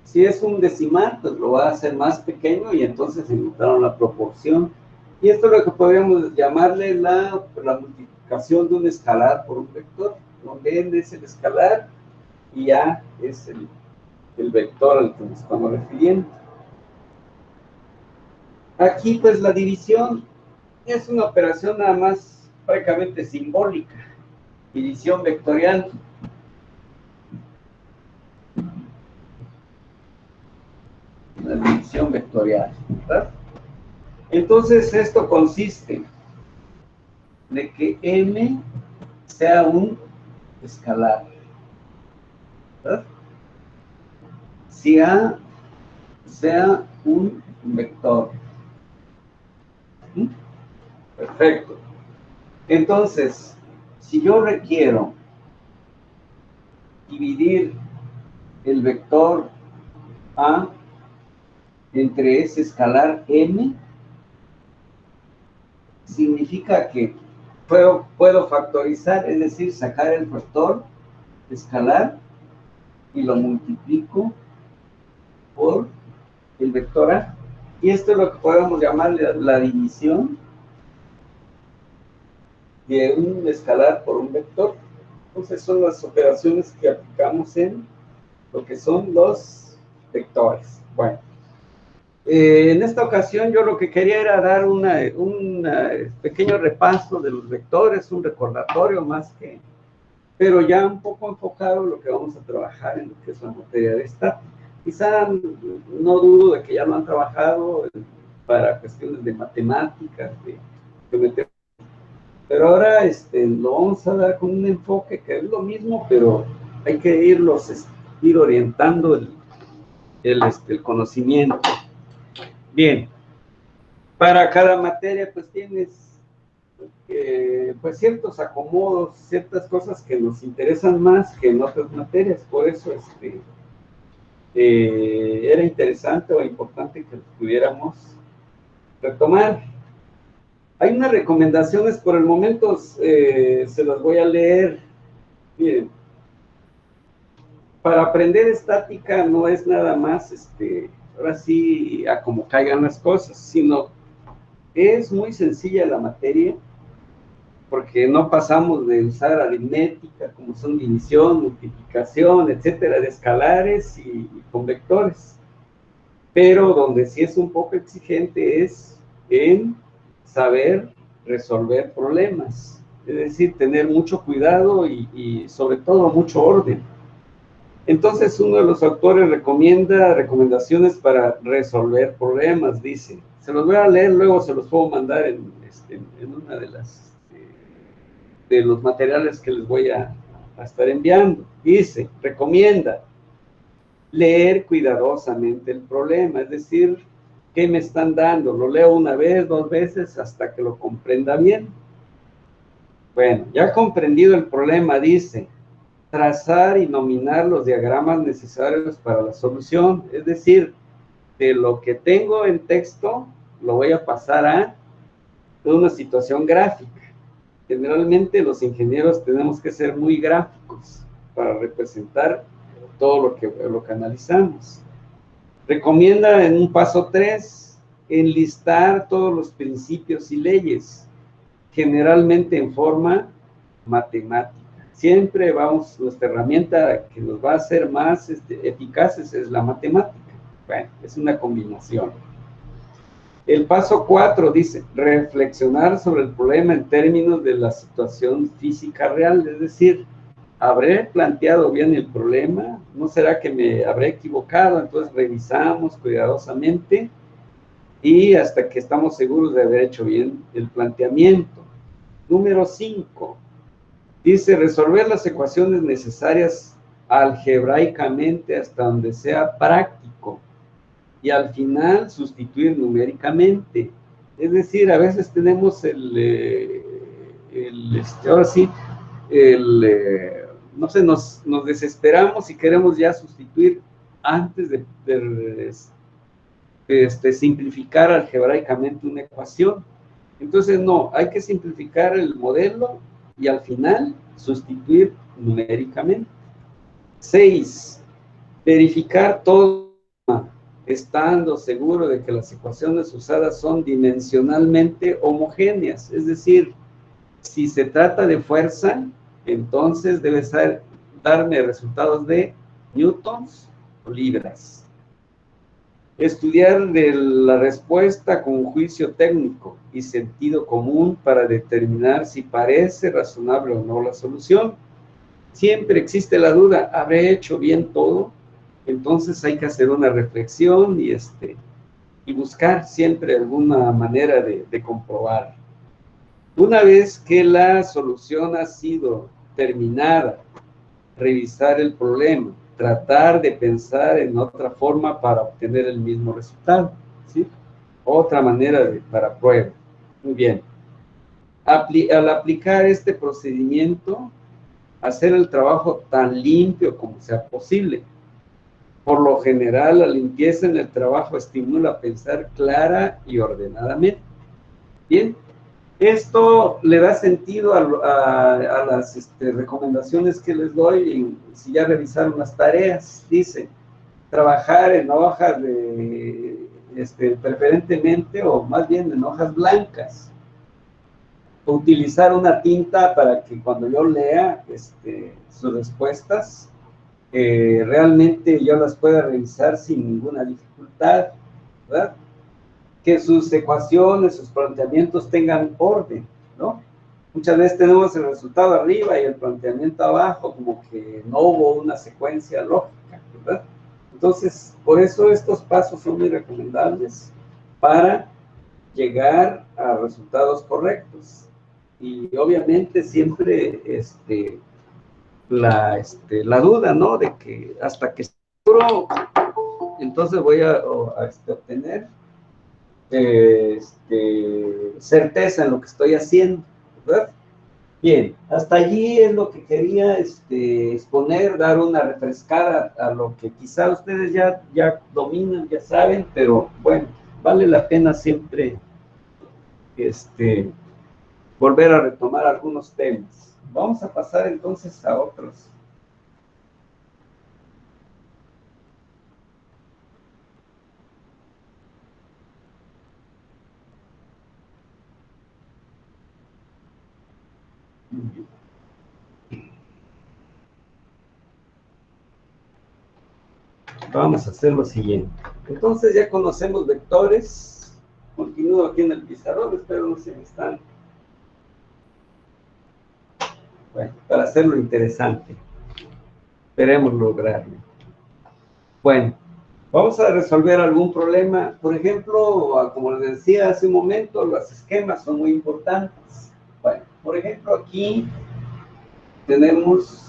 Si es un decimal, pues lo va a hacer más pequeño y entonces encontraron la proporción. Y esto es lo que podríamos llamarle la multiplicación de un escalar por un vector, donde n es el escalar y A es el vector al que nos estamos refiriendo. Aquí, pues, la división es una operación nada más prácticamente simbólica. División vectorial. La división vectorial, ¿verdad? Entonces, esto consiste de que m sea un escalar, ¿verdad? Si A sea un vector. Perfecto. Entonces, si yo requiero dividir el vector A entre ese escalar m, significa que puedo factorizar, es decir, sacar el factor escalar y lo multiplico por el vector A. Y esto es lo que podemos llamar la división de un escalar por un vector. Entonces son las operaciones que aplicamos en lo que son los vectores. Bueno, en esta ocasión yo lo que quería era dar un pequeño repaso de los vectores, un recordatorio más que, pero ya un poco enfocado en lo que vamos a trabajar en lo que es la materia de estática. Quizá no dudo de que ya lo han trabajado para cuestiones de matemáticas, de geometría, pero ahora lo vamos a dar con un enfoque que es lo mismo, pero hay que ir orientando el conocimiento. Bien, para cada materia pues tienes pues ciertos acomodos, ciertas cosas que nos interesan más que en otras materias, por eso era interesante o importante que pudiéramos retomar. Hay unas recomendaciones, por el momento se las voy a leer. Miren, para aprender estática no es nada más, ahora sí, a como caigan las cosas, sino es muy sencilla la materia, porque no pasamos de usar aritmética, como son división, multiplicación, etcétera, de escalares y con vectores. Pero donde sí es un poco exigente es en saber resolver problemas, es decir, tener mucho cuidado y sobre todo mucho orden. Entonces uno de los autores recomienda recomendaciones para resolver problemas, dice. Se los voy a leer, luego se los puedo mandar en una de los materiales que les voy a estar enviando. Dice, recomienda leer cuidadosamente el problema, es decir, ¿qué me están dando? Lo leo una vez, 2 veces, hasta que lo comprenda bien. Bueno, ya comprendido el problema, dice, trazar y nominar los diagramas necesarios para la solución, es decir, de lo que tengo en texto, lo voy a pasar a una situación gráfica. Generalmente los ingenieros tenemos que ser muy gráficos para representar todo lo que analizamos. Recomienda en un paso 3, enlistar todos los principios y leyes, generalmente en forma matemática. Siempre nuestra herramienta que nos va a hacer más eficaces es la matemática. Bueno, es una combinación. El paso 4 dice, reflexionar sobre el problema en términos de la situación física real, es decir, ¿habré planteado bien el problema? ¿No será que me habré equivocado? Entonces revisamos cuidadosamente y hasta que estamos seguros de haber hecho bien el planteamiento. Número 5. Dice, resolver las ecuaciones necesarias algebraicamente hasta donde sea práctico y al final sustituir numéricamente. Es decir, a veces tenemos ahora sí, no sé, nos desesperamos y queremos ya sustituir antes de simplificar algebraicamente una ecuación. Entonces, no, hay que simplificar el modelo y al final sustituir numéricamente. 6. Verificar todo estando seguro de que las ecuaciones usadas son dimensionalmente homogéneas. Es decir, si se trata de fuerza, entonces debe darme resultados de newtons o libras. Estudiar la respuesta con juicio técnico y sentido común para determinar si parece razonable o no la solución. Siempre existe la duda, ¿habré hecho bien todo? Entonces hay que hacer una reflexión y buscar siempre alguna manera de comprobar. Una vez que la solución ha sido terminada, revisar el problema, tratar de pensar en otra forma para obtener el mismo resultado, ¿sí? Otra manera para prueba. Muy bien. Al aplicar este procedimiento, hacer el trabajo tan limpio como sea posible. Por lo general, la limpieza en el trabajo estimula a pensar clara y ordenadamente. Bien. Esto le da sentido a las recomendaciones que les doy si ya revisaron las tareas. Dice, trabajar en hojas preferentemente o más bien en hojas blancas. Utilizar una tinta para que cuando yo lea sus respuestas, realmente yo las pueda revisar sin ninguna dificultad, ¿verdad? Que sus ecuaciones, sus planteamientos tengan orden, ¿no? Muchas veces tenemos el resultado arriba y el planteamiento abajo, como que no hubo una secuencia lógica, ¿verdad? Entonces, por eso estos pasos son muy recomendables para llegar a resultados correctos. Y obviamente siempre la duda, ¿no? De que hasta que seguro, entonces voy a obtener certeza en lo que estoy haciendo, ¿verdad? Bien, hasta allí es lo que quería exponer, dar una refrescada a lo que quizá ustedes ya dominan, ya saben, pero bueno, vale la pena siempre volver a retomar algunos temas. Vamos a pasar entonces a otros. Vamos a hacer lo siguiente. Entonces ya conocemos vectores. Continúo aquí en el pizarrón, espero no se me están. Bueno, para hacerlo interesante. Esperemos lograrlo. Bueno, vamos a resolver algún problema. Por ejemplo, como les decía hace un momento, los esquemas son muy importantes. Bueno, por ejemplo, aquí tenemos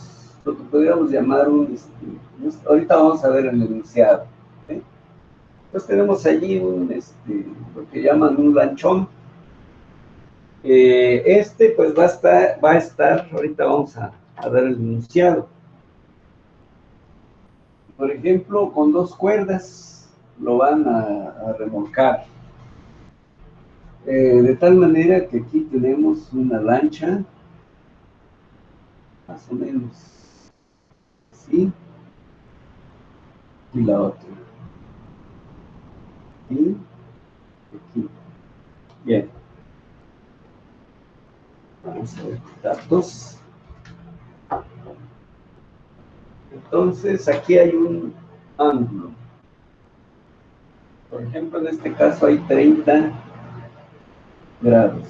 lo que podríamos llamar ahorita vamos a ver el enunciado. ¿Sí? Entonces tenemos allí lo que llaman un lanchón. Pues va a estar, ahorita vamos a dar el enunciado. Por ejemplo, con 2 cuerdas lo van a remolcar. De tal manera que aquí tenemos una lancha, más o menos así, y la otra. Y aquí. Bien. Vamos a ver datos. Entonces, aquí hay un ángulo. Por ejemplo, en este caso hay 30 grados.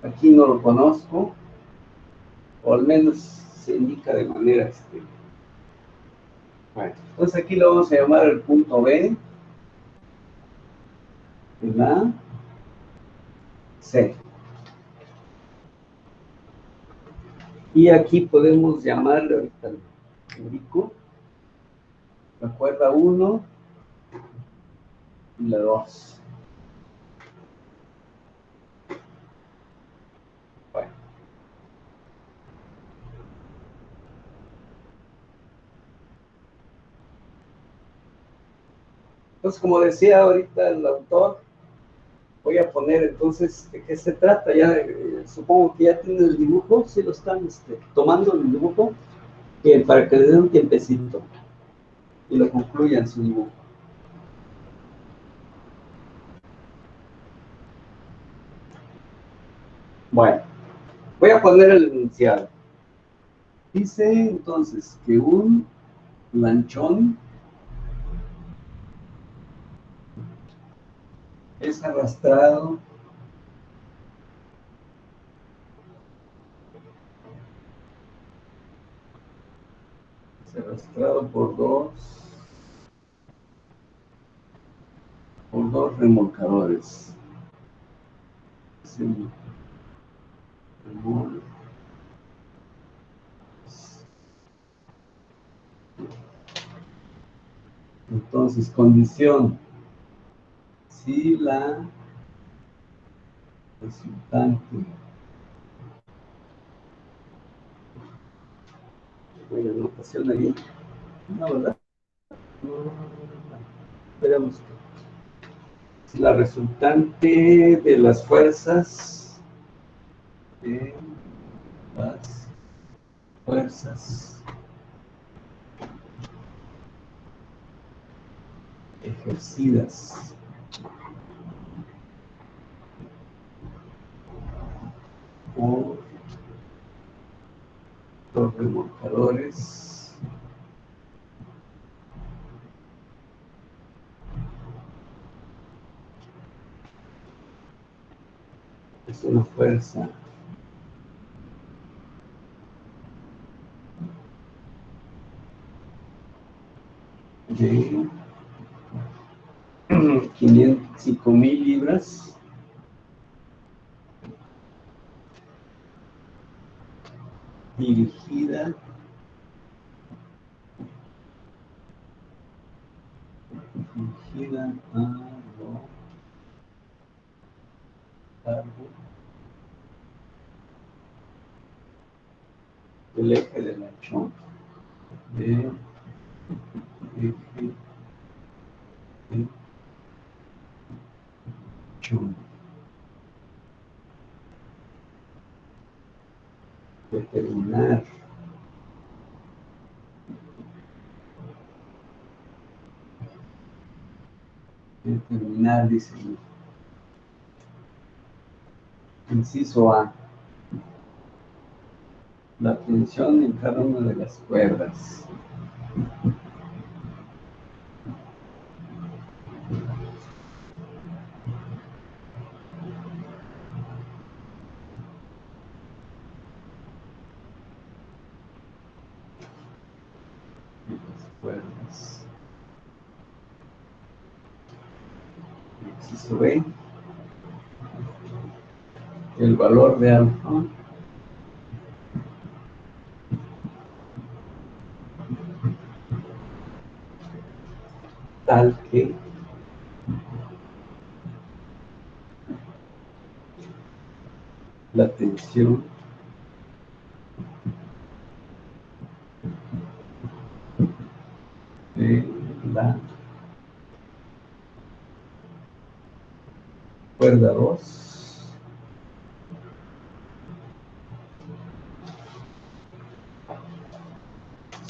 Aquí no lo conozco, o al menos se indica de manera bueno, entonces aquí lo vamos a llamar el punto B, en A, C. Y aquí podemos llamarle, ahorita lo indico, la cuerda 1 y la 2. Bueno. Entonces, como decía ahorita el autor, voy a poner entonces de qué se trata. Ya supongo que ya tienen el dibujo, si lo están tomando el dibujo, para que le den un tiempecito y lo concluyan su dibujo. Bueno, voy a poner el enunciado. Dice entonces que un lanchón es arrastrado por dos remolcadores. Sí. Entonces, condición: si la resultante la notación ahí, no, ¿verdad? No, esperemos que si la resultante de las fuerzas ejercidas por los remolcadores es una fuerza de 5.000 libras dirigida a lo largo del eje del lanchón, lanchón. Determinar. Determinar, dice. Inciso A. La tensión en cada una de las cuerdas. Cuerdas. Inciso B. El valor de alfa tal que la tensión de la cuerda 2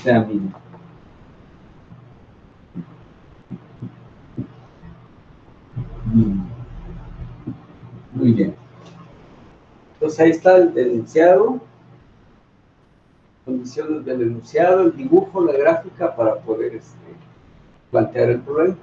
sea mínima. Muy bien. Entonces ahí está el enunciado, condiciones del enunciado, el dibujo, la gráfica para poder plantear el problema.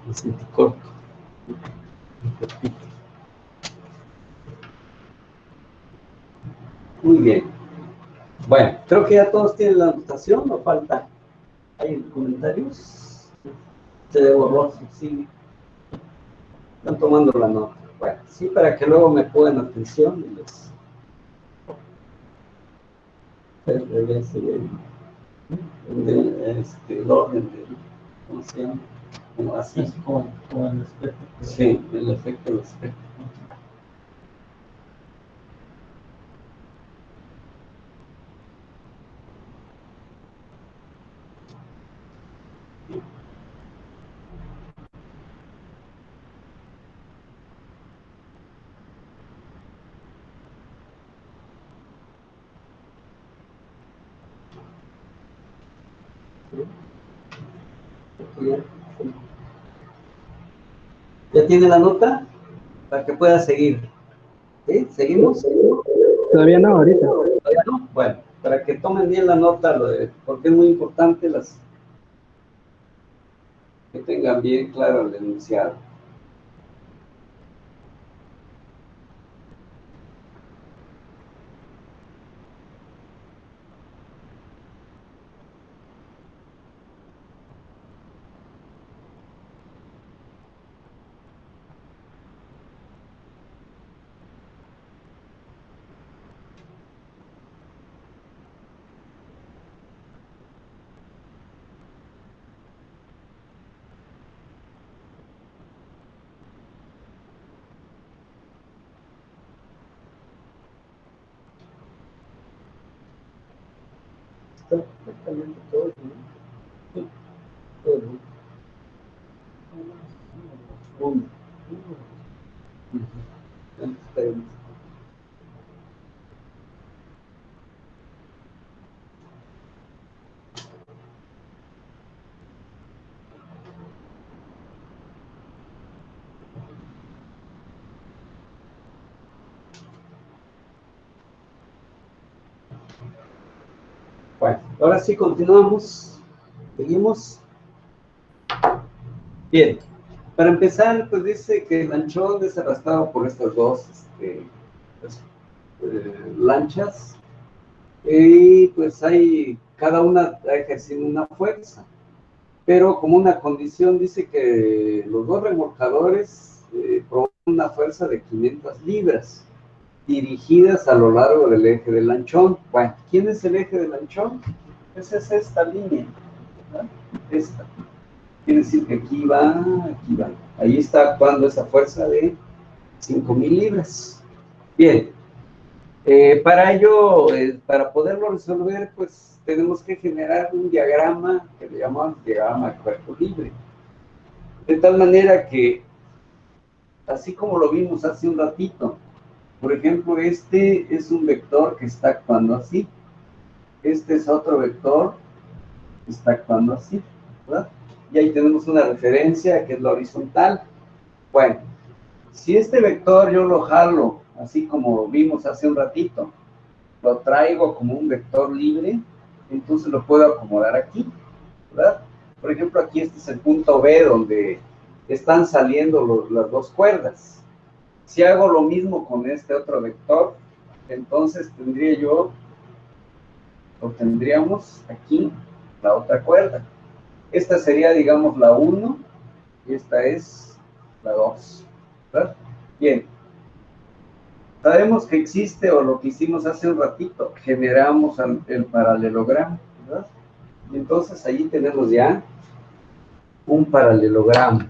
Así corto. Muy bien. Bueno, creo que ya todos tienen la anotación, no falta. ¿Hay comentarios? Se ve borroso, sí. Están tomando la nota. Bueno, sí, para que luego me pongan atención y les regrese el orden de, ¿cómo se llama? Como así. Con el espejo. Sí, el efecto del espejo. ¿Ya tiene la nota? Para que pueda seguir. ¿Sí? ¿Seguimos? Todavía no, ahorita. ¿Todavía no? Bueno, para que tomen bien la nota, porque es muy importante que tengan bien claro el enunciado. Está perfectamente todo bien. Sí, todo bien. Está bien. Bueno, ahora sí continuamos. Seguimos. Bien. Para empezar, pues dice que el lanchón es arrastrado por estas dos pues, lanchas y pues hay cada una está ejerciendo una fuerza, pero como una condición dice que los dos remolcadores provocan una fuerza de 500 libras dirigidas a lo largo del eje del lanchón. Bueno, ¿quién es el eje del lanchón? Esa es esta línea, ¿verdad? Esta. Quiere decir que aquí va, aquí va. Ahí está actuando esa fuerza de 5,000 libras. Bien. Para ello, para poderlo resolver, pues tenemos que generar un diagrama que le llamamos diagrama de cuerpo libre. De tal manera que, así como lo vimos hace un ratito, por ejemplo, este es un vector que está actuando así. Este es otro vector que está actuando así, ¿verdad? Y ahí tenemos una referencia que es la horizontal. Bueno, si este vector yo lo jalo, así como vimos hace un ratito, lo traigo como un vector libre, entonces lo puedo acomodar aquí, ¿verdad? Por ejemplo, aquí este es el punto B donde están saliendo las dos cuerdas. Si hago lo mismo con este otro vector, entonces tendríamos aquí la otra cuerda. Esta sería, digamos, la 1 y esta es la 2, ¿verdad? Bien. Sabemos que existe, o lo que hicimos hace un ratito, generamos el paralelogramo, ¿verdad? Y entonces allí tenemos ya un paralelogramo.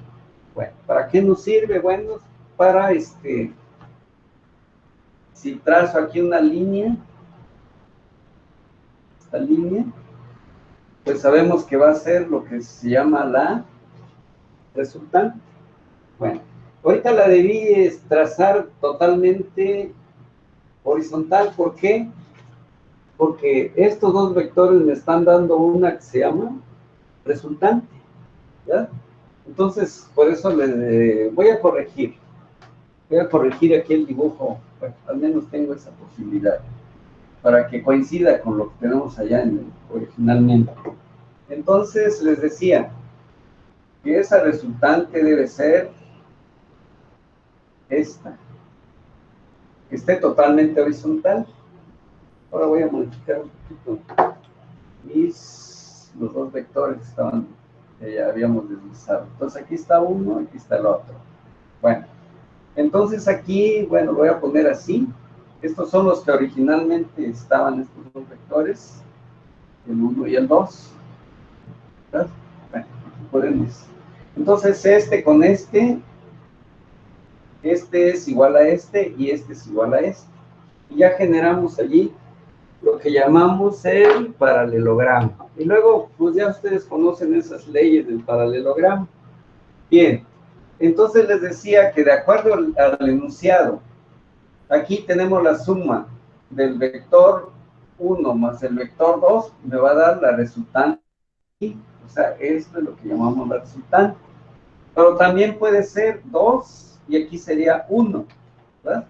Bueno, ¿para qué nos sirve? Bueno, para si trazo aquí una línea, esta línea, pues sabemos que va a ser lo que se llama la resultante. Bueno, ahorita la debí trazar totalmente horizontal. ¿Por qué? Porque estos dos vectores me están dando una que se llama resultante, ¿ya? Entonces, por eso voy a corregir aquí el dibujo. Bueno, al menos tengo esa posibilidad, para que coincida con lo que tenemos allá originalmente. Entonces, les decía que esa resultante debe ser esta, que esté totalmente horizontal. Ahora voy a modificar un poquito los dos vectores que ya habíamos deslizado. Entonces aquí está uno, aquí está el otro. Bueno, entonces aquí, bueno, lo voy a poner así. Estos son los que originalmente estaban, estos dos vectores, el 1 y el 2. ¿Verdad? Bueno, aquí podemos. Entonces este con este es igual a este y este es igual a este. Y ya generamos allí lo que llamamos el paralelogramo. Y luego, pues ya ustedes conocen esas leyes del paralelogramo. Bien, entonces les decía que de acuerdo al enunciado, aquí tenemos la suma del vector 1 más el vector 2, me va a dar la resultante. O sea, esto es lo que llamamos la resultante. Pero también puede ser 2 y aquí sería 1, ¿verdad?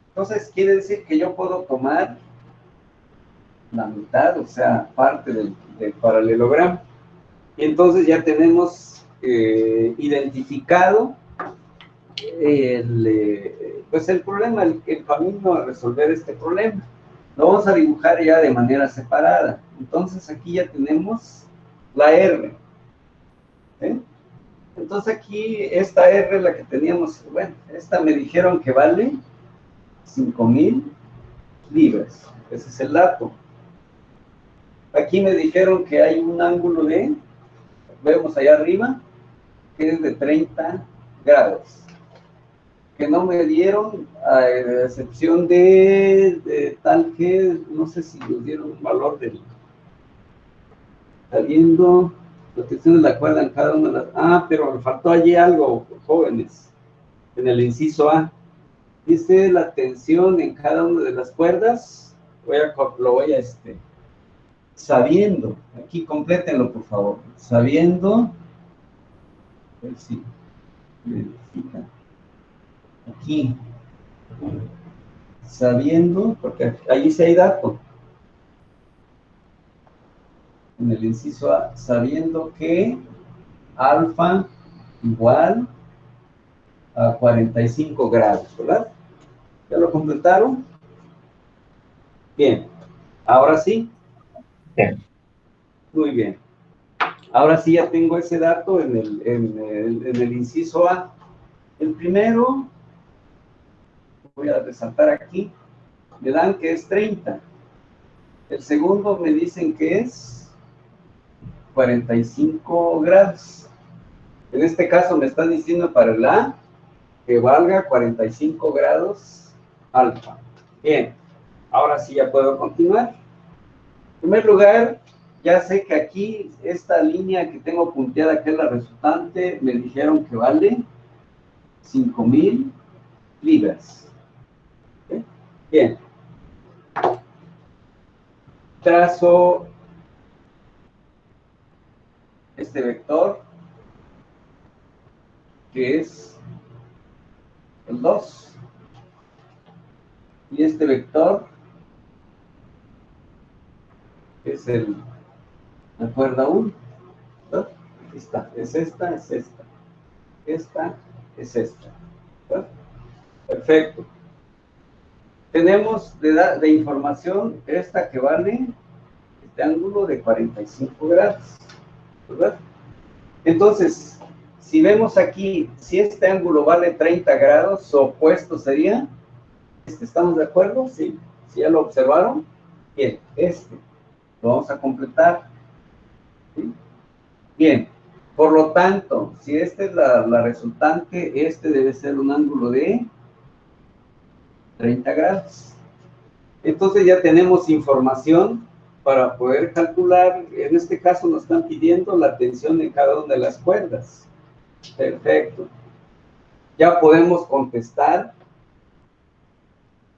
Entonces quiere decir que yo puedo tomar la mitad, o sea, parte del paralelogramo. Y entonces ya tenemos identificado pues el problema, el camino a resolver este problema. Lo vamos a dibujar ya de manera separada. Entonces aquí ya tenemos la R. ¿Sí? Entonces aquí esta R, la que teníamos, bueno, esta me dijeron que vale 5,000 libras. Ese es el dato. Aquí me dijeron que hay un ángulo vemos allá arriba, que es de 30 grados. Que no me dieron, a excepción de tal que, no sé si nos dieron un valor saliendo, protección de la cuerda en cada una de las... pero me faltó allí algo, jóvenes, en el inciso A. Dice la tensión en cada una de las cuerdas, lo voy a sabiendo, aquí complétenlo por favor, sabiendo, a ver si verifica, aquí, sabiendo, porque ahí sí hay dato, en el inciso A, sabiendo que alfa igual a 45 grados, ¿verdad? ¿Ya lo completaron? Bien, ahora sí. Bien. Muy bien. Ahora sí ya tengo ese dato en el inciso A. El primero, voy a resaltar aquí, me dan que es 30. El segundo me dicen que es 45 grados. En este caso me están diciendo para el A que valga 45 grados alfa. Bien, ahora sí ya puedo continuar. En primer lugar, ya sé que aquí esta línea que tengo punteada, que es la resultante, me dijeron que vale 5,000 libras. ¿Okay? Bien. Trazo este vector, que es el 2. Y este vector es la cuerda 1. ¿No? Aquí está. Es esta, es esta. Esta es esta. ¿No? Perfecto. Tenemos de información esta que vale este ángulo de 45 grados. ¿Verdad? Entonces, si vemos aquí, si este ángulo vale 30 grados, su opuesto sería, ¿estamos de acuerdo? Sí. ¿Sí ya lo observaron? Bien, lo vamos a completar. ¿Sí? Bien, por lo tanto, si esta es la resultante, este debe ser un ángulo de 30 grados. Entonces ya tenemos información para poder calcular. En este caso nos están pidiendo la tensión en cada una de las cuerdas. Perfecto. Ya podemos contestar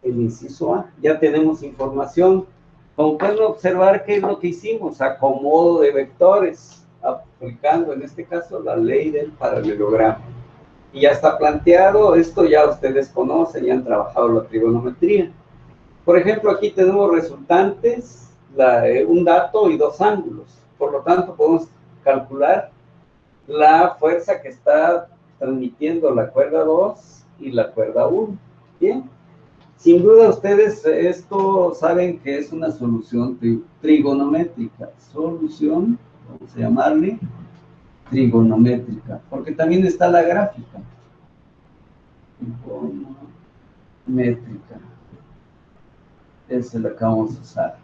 el inciso A. Ya tenemos información. Como pueden observar, ¿qué es lo que hicimos? Acomodo de vectores, aplicando en este caso la ley del paralelogramo. Y ya está planteado, esto ya ustedes conocen, ya han trabajado la trigonometría. Por ejemplo, aquí tenemos resultantes, un dato y dos ángulos. Por lo tanto, podemos calcular la fuerza que está transmitiendo la cuerda 2 y la cuerda 1. Bien. Sin duda ustedes esto saben que es una solución trigonométrica. Solución, vamos a llamarle trigonométrica, porque también está la gráfica. Trigonométrica. Esa es la que vamos a usar.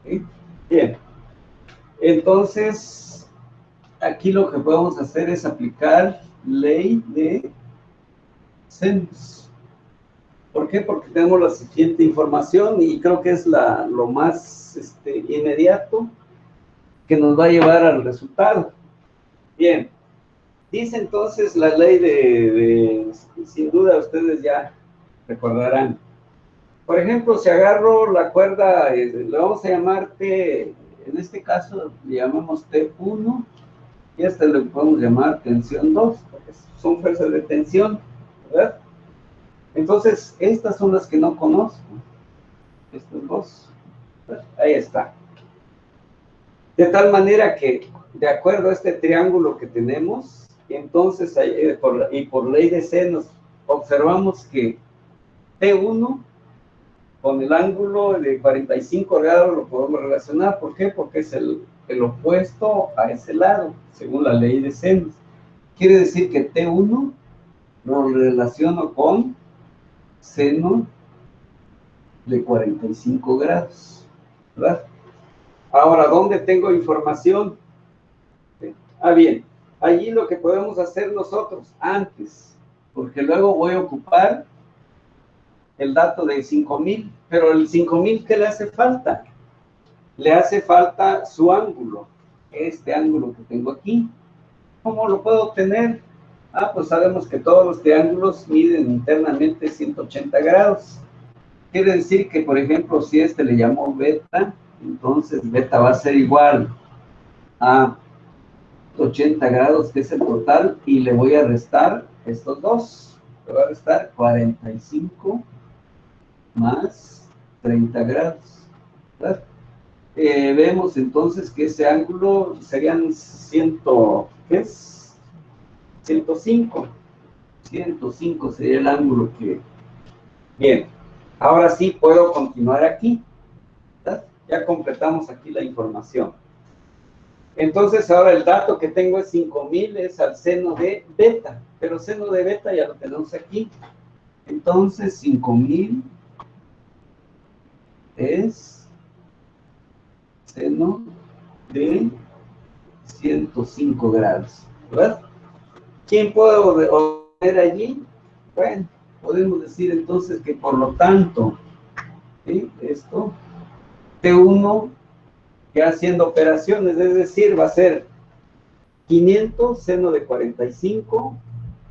¿Sí? Bien. Entonces, aquí lo que podemos hacer es aplicar ley de senos. ¿Por qué? Porque tenemos la siguiente información y creo que es lo más inmediato que nos va a llevar al resultado. Bien. Dice entonces la ley sin duda ustedes ya recordarán. Por ejemplo, si agarro la cuerda, le vamos a llamar T, en este caso le llamamos T1, y le podemos llamar tensión 2, porque son fuerzas de tensión, ¿verdad? Entonces, estas son las que no conozco. Estos dos. Ahí está. De tal manera que, de acuerdo a este triángulo que tenemos, entonces, por ley de senos, observamos que T1 con el ángulo de 45 grados lo podemos relacionar. ¿Por qué? Porque es el opuesto a ese lado, según la ley de senos. Quiere decir que T1 lo relaciono con seno de 45 grados, ¿verdad? Ahora, ¿dónde tengo información? Bien, allí lo que podemos hacer nosotros antes, porque luego voy a ocupar el dato de 5,000, pero el 5,000, ¿qué le hace falta? Le hace falta su ángulo, este ángulo que tengo aquí. ¿Cómo lo puedo obtener? Pues sabemos que todos los triángulos miden internamente 180 grados. Quiere decir que, por ejemplo, si le llamo beta, entonces beta va a ser igual a 80 grados, que es el total, y le voy a restar estos dos. Le voy a restar 45 más 30 grados, ¿verdad? Vemos entonces que ese ángulo serían 105. 105 sería el ángulo que... Bien, ahora sí puedo continuar aquí, ¿verdad? Ya completamos aquí la información. Entonces ahora el dato que tengo es 5,000, es al seno de beta, pero seno de beta ya lo tenemos aquí. Entonces 5,000 es seno de 105 grados, ¿verdad? ¿Quién puede obtener allí? Bueno, podemos decir entonces que por lo tanto, ¿sí? Esto, T1, ya haciendo operaciones, es decir, va a ser 500 seno de 45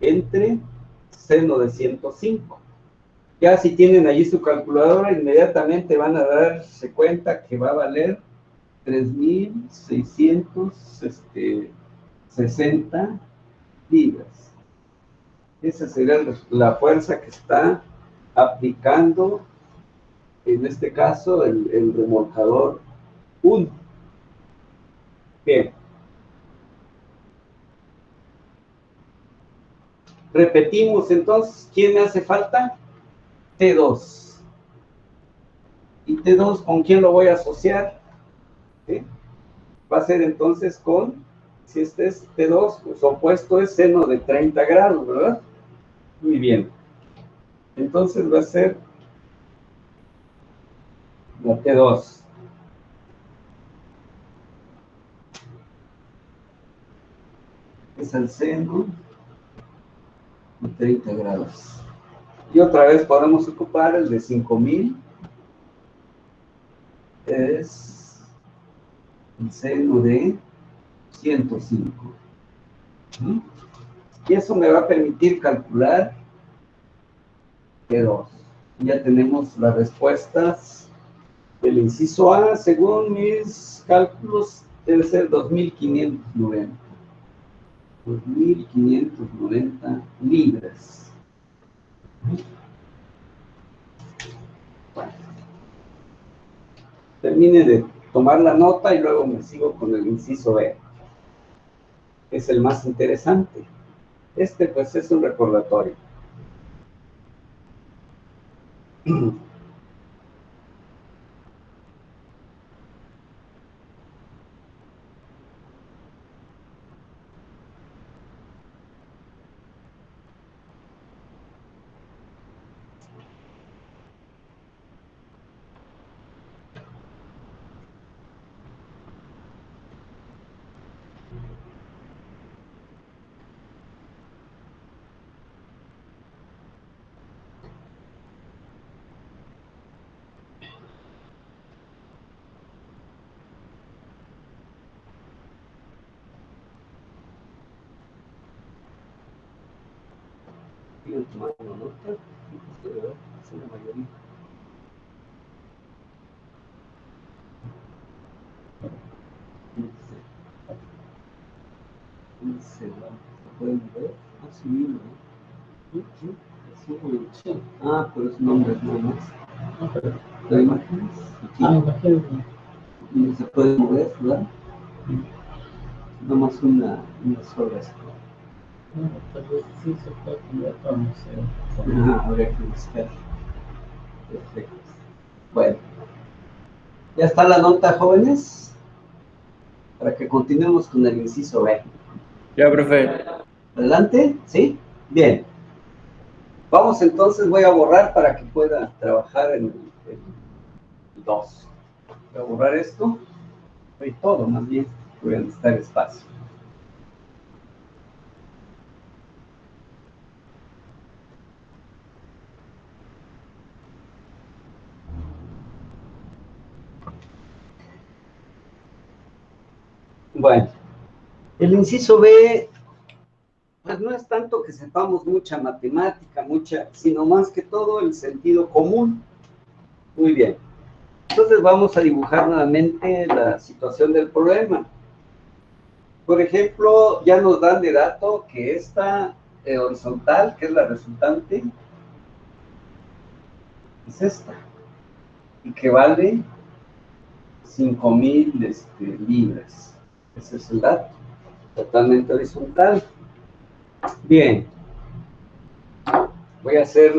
entre seno de 105. Ya si tienen allí su calculadora, inmediatamente van a darse cuenta que va a valer 3.660 libras. Esa sería la fuerza que está aplicando, en este caso, el remolcador 1. Bien. Repetimos entonces, ¿quién me hace falta? T2. ¿Y T2 con quién lo voy a asociar? ¿Sí? Va a ser entonces con, si este es T2, su opuesto es seno de 30 grados, ¿verdad? Muy bien. Entonces va a ser la T2. Es el seno de 30 grados. Y otra vez podemos ocupar el de 5000. Es el seno de 105. ¿Sí? Y eso me va a permitir calcular T2. Ya tenemos las respuestas del inciso A. Según mis cálculos, debe ser 2590. 2590 libras. Bueno. Termine de tomar la nota y luego me sigo con el inciso B. Es el más interesante. Este, pues, es un recordatorio. Sigo tomando nota. Es la mayoría. ¿Se pueden ver? Así mismo. Sí. Ah, pero es nombres nada más. ¿La imágenes? Aquí. Y se puede mover, ¿verdad? Nada más una sola. Tal vez sí se puede cambiar para museo. Ah, habría que buscar. Perfecto. Bueno. ¿Ya está la nota, jóvenes? Para que continuemos con el inciso B. Ya, profe. ¿Adelante? ¿Sí? Bien. Vamos entonces, voy a borrar para que pueda trabajar en el 2. Voy a borrar esto. Y todo, más bien. Voy a necesitar espacio. Bueno, el inciso B, pues no es tanto que sepamos mucha matemática, sino más que todo el sentido común. Muy bien. Entonces vamos a dibujar nuevamente la situación del problema. Por ejemplo, ya nos dan de dato que esta horizontal, que es la resultante, es esta, y que vale 5,000 libras. Ese es el dato, totalmente horizontal. Bien, voy a hacer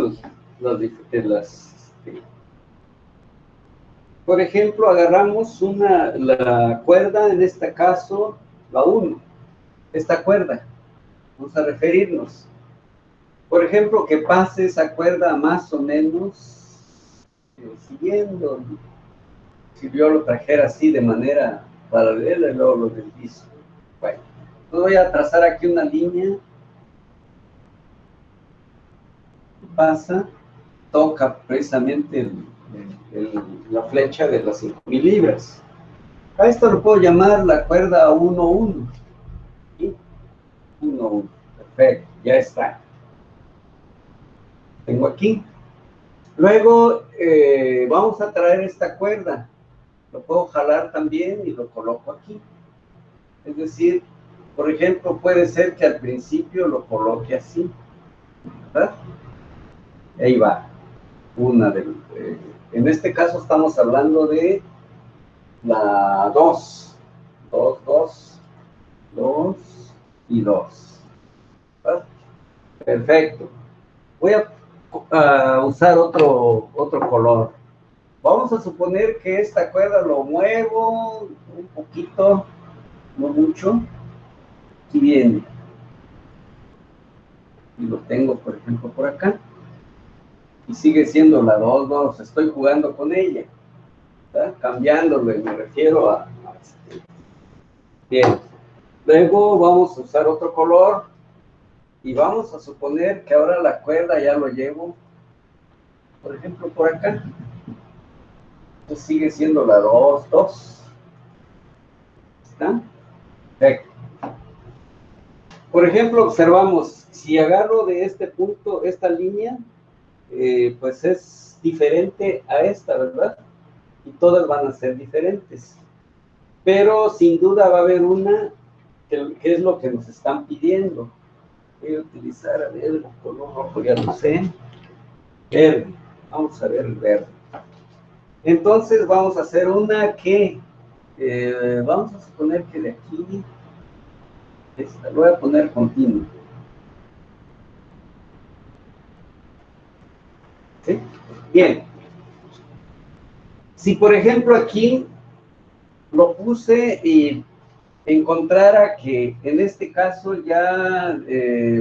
por ejemplo, agarramos la cuerda, en este caso, la 1, esta cuerda, vamos a referirnos. Por ejemplo, que pase esa cuerda más o menos siguiendo si yo lo trajera así de manera paralela y luego lo deslizo. Bueno, entonces voy a trazar aquí una línea, pasa, toca precisamente la flecha de las 5.000 libras. A esto lo puedo llamar la cuerda 1-1. ¿Sí? 1-1, perfecto, ya está. Tengo aquí. Luego vamos a traer esta cuerda. Lo puedo jalar también y lo coloco aquí. Es decir, por ejemplo, puede ser que al principio lo coloque así, ¿verdad? Ahí va. En este caso estamos hablando de la 2. 2 y 2. ¿Verdad? Perfecto. Voy a usar otro color. Vamos a suponer que esta cuerda lo muevo un poquito, no mucho, y viene. Y lo tengo, por ejemplo, por acá. Y sigue siendo la 2, estoy jugando con ella, ¿verdad? Cambiándolo, me refiero a bien. Luego vamos a usar otro color y vamos a suponer que ahora la cuerda ya lo llevo, por ejemplo, por acá. Entonces sigue siendo la 2. ¿Está? Perfecto. Por ejemplo, observamos, si agarro de este punto, esta línea, pues es diferente a esta, ¿verdad? Y todas van a ser diferentes. Pero sin duda va a haber una que es lo que nos están pidiendo. Voy a utilizar, a ver, el color rojo, ya lo sé. Verde. Vamos a ver el verde. Entonces vamos a hacer una que, vamos a suponer que de aquí, esta, lo voy a poner continua. ¿Sí? Bien. Si por ejemplo aquí lo puse y encontrara que en este caso ya,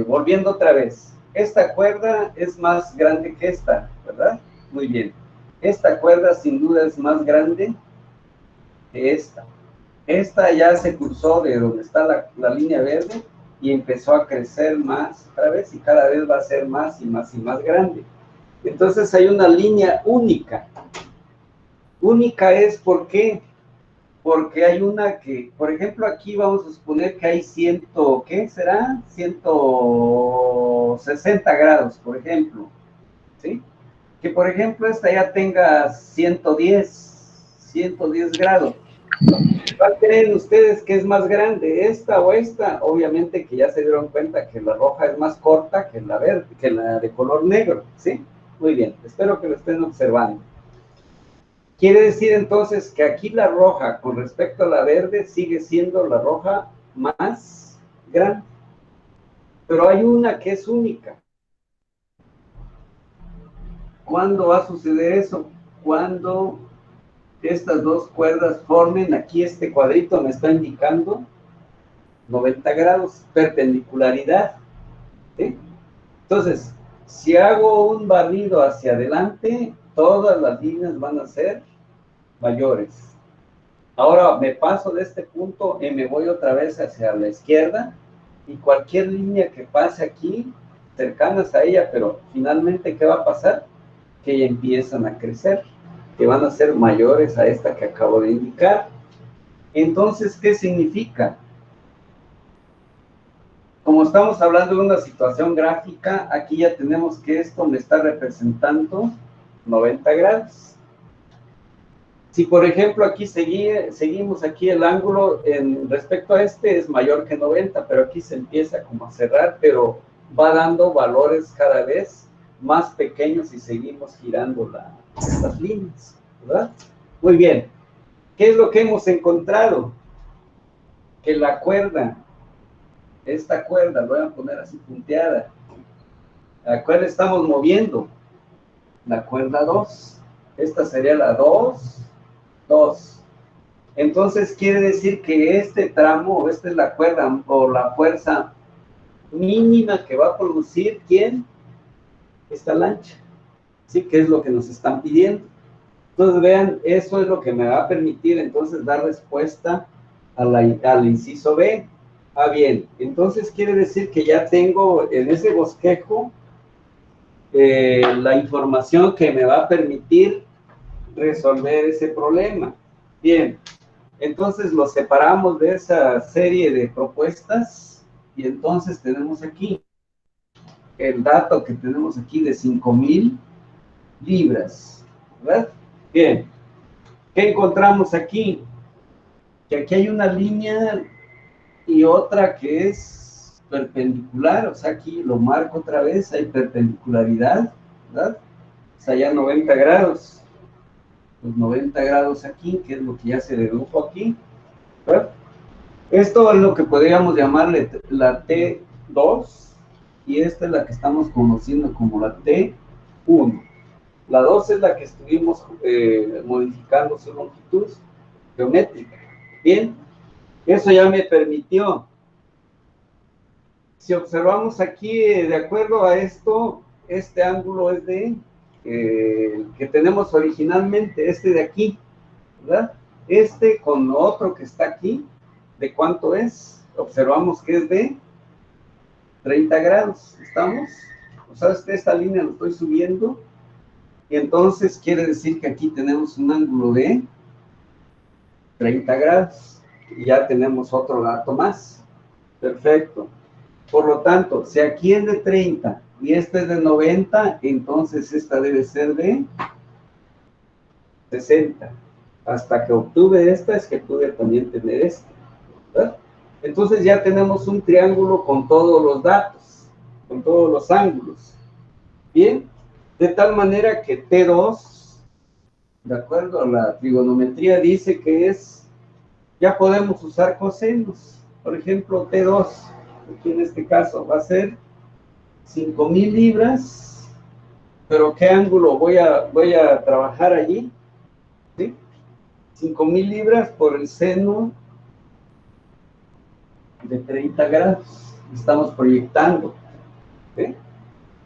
volviendo otra vez, esta cuerda es más grande que esta, ¿verdad? Muy bien. Esta cuerda sin duda es más grande que esta. Esta ya se cruzó de donde está la línea verde y empezó a crecer más otra vez y cada vez va a ser más y más y más grande. Entonces hay una línea única. Única es ¿por qué? Porque hay una que, por ejemplo, aquí vamos a suponer que hay ¿qué será? 160 grados, por ejemplo. ¿Sí? Que, por ejemplo, esta ya tenga 110 grados. ¿Cuál creen ustedes que es más grande, esta o esta? Obviamente que ya se dieron cuenta que la roja es más corta que la verde, que la de color negro, ¿sí? Muy bien, espero que lo estén observando. Quiere decir entonces que aquí la roja con respecto a la verde sigue siendo la roja más grande. Pero hay una que es única. ¿Cuándo va a suceder eso? Cuando estas dos cuerdas formen, aquí este cuadrito me está indicando 90 grados, perpendicularidad. ¿Sí? Entonces, si hago un barrido hacia adelante, todas las líneas van a ser mayores. Ahora me paso de este punto y me voy otra vez hacia la izquierda y cualquier línea que pase aquí, cercanas a ella, pero finalmente, ¿qué va a pasar? Que ya empiezan a crecer, que van a ser mayores a esta que acabo de indicar. Entonces, ¿qué significa? Como estamos hablando de una situación gráfica, aquí ya tenemos que esto me está representando 90 grados. Si, por ejemplo, aquí seguimos aquí el ángulo en respecto a este es mayor que 90, pero aquí se empieza como a cerrar, pero va dando valores cada vez más pequeños y seguimos girando las líneas, ¿verdad? Muy bien. ¿Qué es lo que hemos encontrado? Que la cuerda, esta cuerda, lo voy a poner así punteada, ¿la cual estamos moviendo? La cuerda 2. Esta sería la 2. Entonces quiere decir que este tramo, esta es la cuerda o la fuerza mínima que va a producir, ¿quién? Esta lancha. ¿Sí? ¿Qué es lo que nos están pidiendo? Entonces, vean, eso es lo que me va a permitir entonces dar respuesta al inciso B. Ah, bien, entonces quiere decir que ya tengo en ese bosquejo la información que me va a permitir resolver ese problema. Bien, entonces lo separamos de esa serie de propuestas y entonces tenemos aquí el dato que tenemos aquí de 5,000 libras, ¿verdad? Bien, ¿qué encontramos aquí? Que aquí hay una línea y otra que es perpendicular, o sea, aquí lo marco otra vez, hay perpendicularidad, ¿verdad? O sea, ya 90 grados, los 90 grados aquí, que es lo que ya se dedujo aquí, ¿verdad? Esto es lo que podríamos llamarle la T2, y esta es la que estamos conociendo como la T1. La 2 es la que estuvimos modificando su longitud geométrica. Bien, eso ya me permitió. Si observamos aquí, de acuerdo a esto, este ángulo es de que tenemos originalmente, este de aquí, ¿verdad? Este con otro que está aquí, ¿de cuánto es? Observamos que es de 30 grados, ¿estamos? O sea, esta línea lo estoy subiendo, y entonces quiere decir que aquí tenemos un ángulo de 30 grados, y ya tenemos otro dato más. Perfecto. Por lo tanto, si aquí es de 30 y este es de 90, entonces esta debe ser de 60. Hasta que obtuve esta es que pude también tener esta, ¿verdad? Entonces ya tenemos un triángulo con todos los datos, con todos los ángulos. Bien, de tal manera que T2, de acuerdo a la trigonometría, dice que es, ya podemos usar cosenos. Por ejemplo, T2, aquí en este caso va a ser 5,000 libras, pero ¿qué ángulo voy a trabajar allí? ¿Sí? 5,000 libras por el seno de 30 grados. Estamos proyectando. ¿Sí?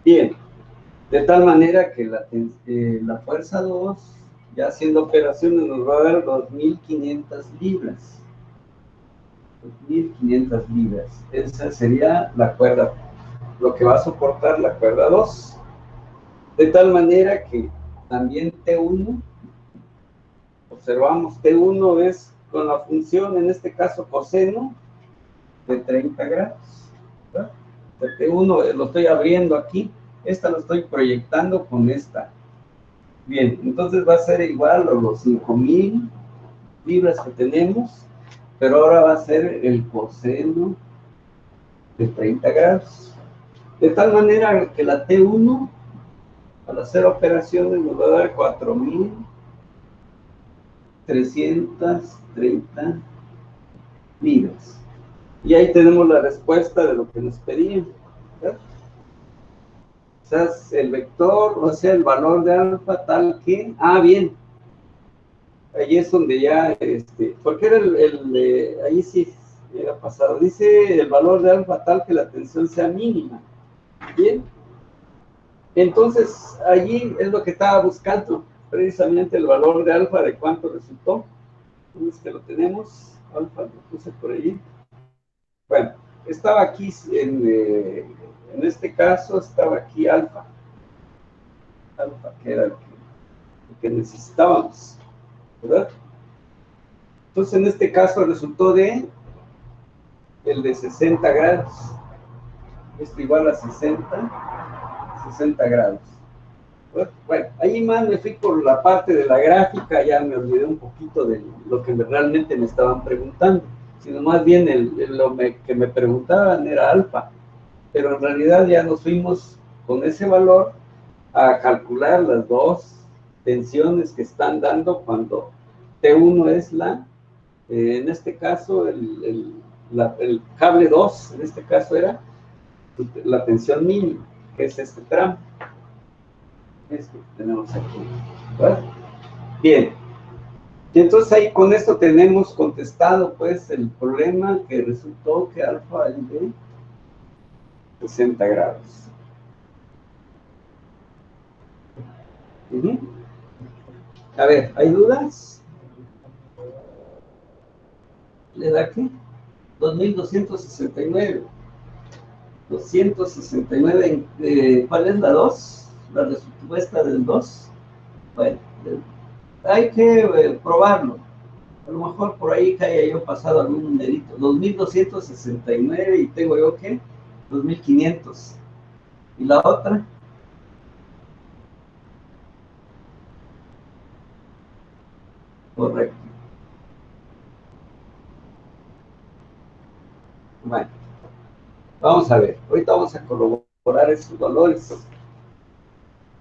Bien, de tal manera que la fuerza 2, ya haciendo operaciones, nos va a dar 2,500 libras. 2,500 libras. Esa sería la cuerda, lo que va a soportar la cuerda 2. De tal manera que también T1, observamos, T1 es con la función, en este caso coseno, de 30 grados. ¿Verdad? El T1 lo estoy abriendo aquí, esta lo estoy proyectando con esta. Bien, entonces va a ser igual a los 5,000 libras que tenemos, pero ahora va a ser el coseno de 30 grados. De tal manera que la T1, al hacer operaciones, nos va a dar 4,330 libras. Y ahí tenemos la respuesta de lo que nos pedían, ¿verdad? O sea, el vector, o sea, el valor de alfa tal que... Ah, bien. Ahí es donde ya, porque era ahí sí era pasado. Dice el valor de alfa tal que la tensión sea mínima. Bien. Entonces, allí es lo que estaba buscando, precisamente el valor de alfa, de cuánto resultó. Entonces, que lo tenemos, alfa, lo puse por allí. Bueno, estaba aquí, en este caso, estaba aquí alfa. Alfa, que era lo que necesitábamos, ¿verdad? Entonces, en este caso resultó el de 60 grados. Esto igual a 60 grados. Bueno, ahí más me fui por la parte de la gráfica, ya me olvidé un poquito de lo que realmente me estaban preguntando, sino más bien que me preguntaban era alfa, pero en realidad ya nos fuimos con ese valor a calcular las dos tensiones que están dando cuando T1 es en este caso, el cable 2, en este caso era la tensión mínima, que es este tramo. Esto que tenemos aquí, ¿verdad? Bien, y entonces ahí con esto tenemos contestado pues el problema que resultó que alfa es de 60 grados. A ver, ¿hay dudas? ¿Le da qué? 2269. 269, ¿cuál es la 2? La respuesta del 2. Bueno, hay que probarlo. A lo mejor por ahí que haya yo pasado algún numerito. 2269 y tengo yo ¿qué? 2500. ¿Y la otra? Correcto. Bueno, vamos a ver. Ahorita vamos a corroborar esos valores.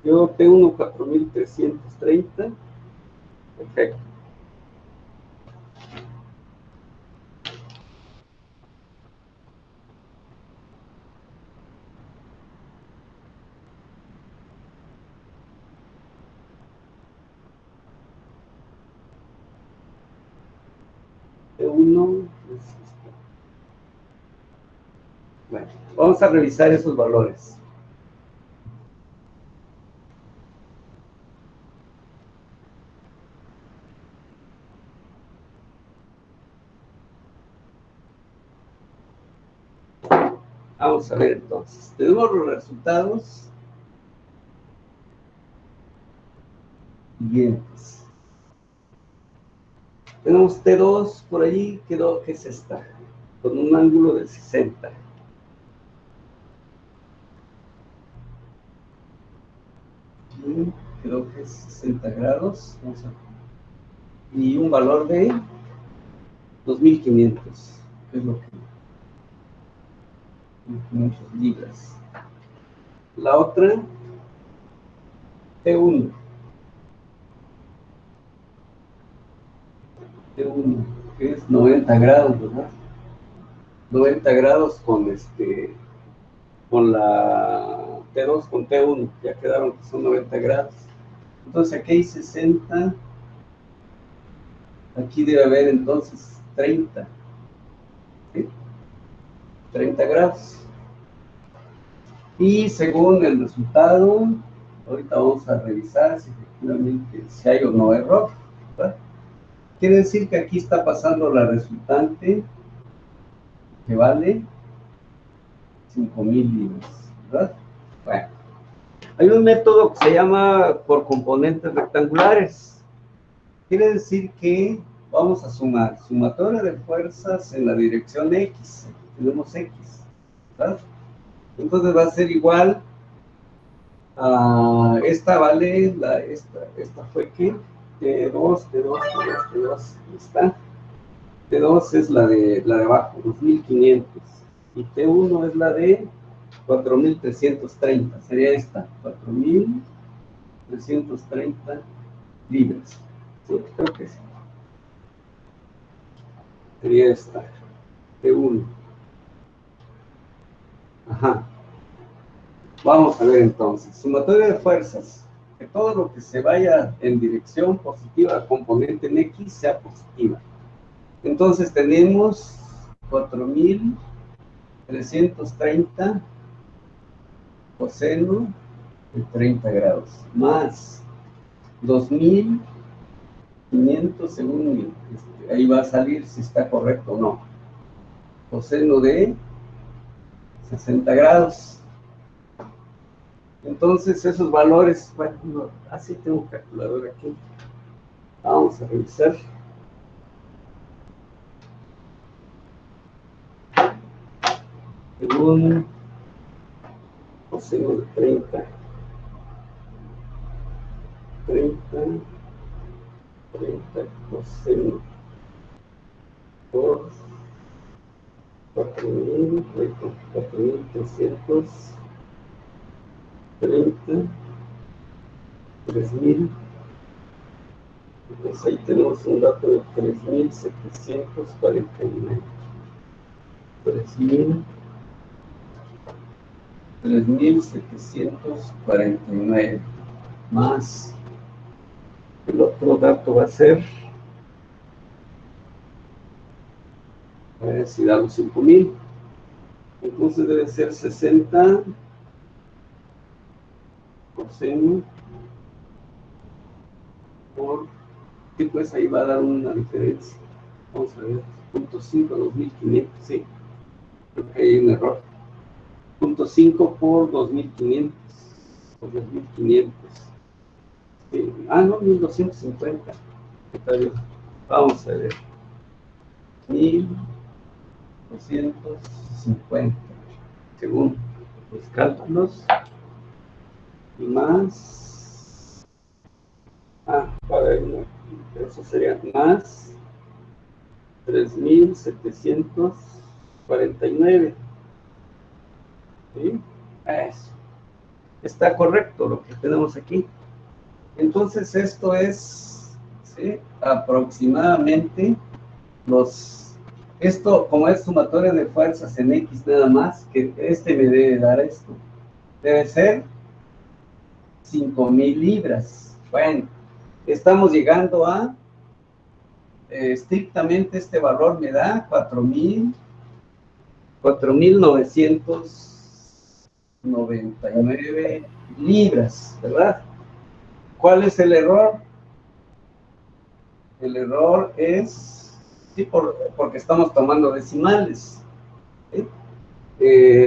Yo tengo 4330. Perfecto. T1. Bueno, vamos a revisar esos valores. Vamos a ver entonces. Tenemos los resultados siguientes. Tenemos T2 por allí, que es esta, con un ángulo de 60. Y creo que es 60 grados. Y un valor de 2500, que es lo que 2500 libras. La otra, T1. T1, que es 90 grados, ¿verdad? 90 grados con la T2 con T1, ya quedaron que son 90 grados. Entonces aquí hay 60, aquí debe haber entonces 30, ¿sí? 30 grados. Y según el resultado, ahorita vamos a revisar si efectivamente si hay o no error, ¿verdad? Quiere decir que aquí está pasando la resultante que vale 5000 libras, ¿verdad? Bueno, hay un método que se llama por componentes rectangulares. Quiere decir que vamos a sumar sumatoria de fuerzas en la dirección X. Aquí tenemos X, ¿verdad? Entonces va a ser igual a esta vale, esta fue ¿qué? T2, está. T2 es la de abajo, 2500. Y T1 es la de 4330. Sería esta, 4330 libras. Sí, creo que sí. Sería esta, T1. Ajá. Vamos a ver entonces, sumatoria de fuerzas, que todo lo que se vaya en dirección positiva, componente en X, sea positiva. Entonces tenemos 4330 coseno de 30 grados, más 2500 según, ahí va a salir si está correcto o no, coseno de 60 grados. Entonces esos valores, bueno, así tengo un calculador aquí. Vamos a revisar. Según coseno de 30 coseno por 4330, 3000. Entonces ahí tenemos un dato de 3749. 3749 más el otro dato va a ser, a ver si da los 5000, entonces debe ser 60 coseno por, sí, pues ahí va a dar una diferencia. Vamos a ver, 0.5, 2500, sí. Creo que hay un error. 0.5 por 2500. Por 2500. Sí. Ah, no, 1250. Está bien. Vamos a ver. 1250. Según los cálculos. Y más. Para eso sería más 3749. ¿Sí? Eso. Está correcto lo que tenemos aquí. Entonces esto es, ¿sí?, aproximadamente esto, como es sumatoria de fuerzas en X nada más, que me debe dar esto. Debe ser 5,000 libras. Bueno, estamos llegando a, estrictamente este valor me da 4,999 libras, ¿verdad? ¿Cuál es el error? El error es, sí, porque estamos tomando decimales, ¿sí?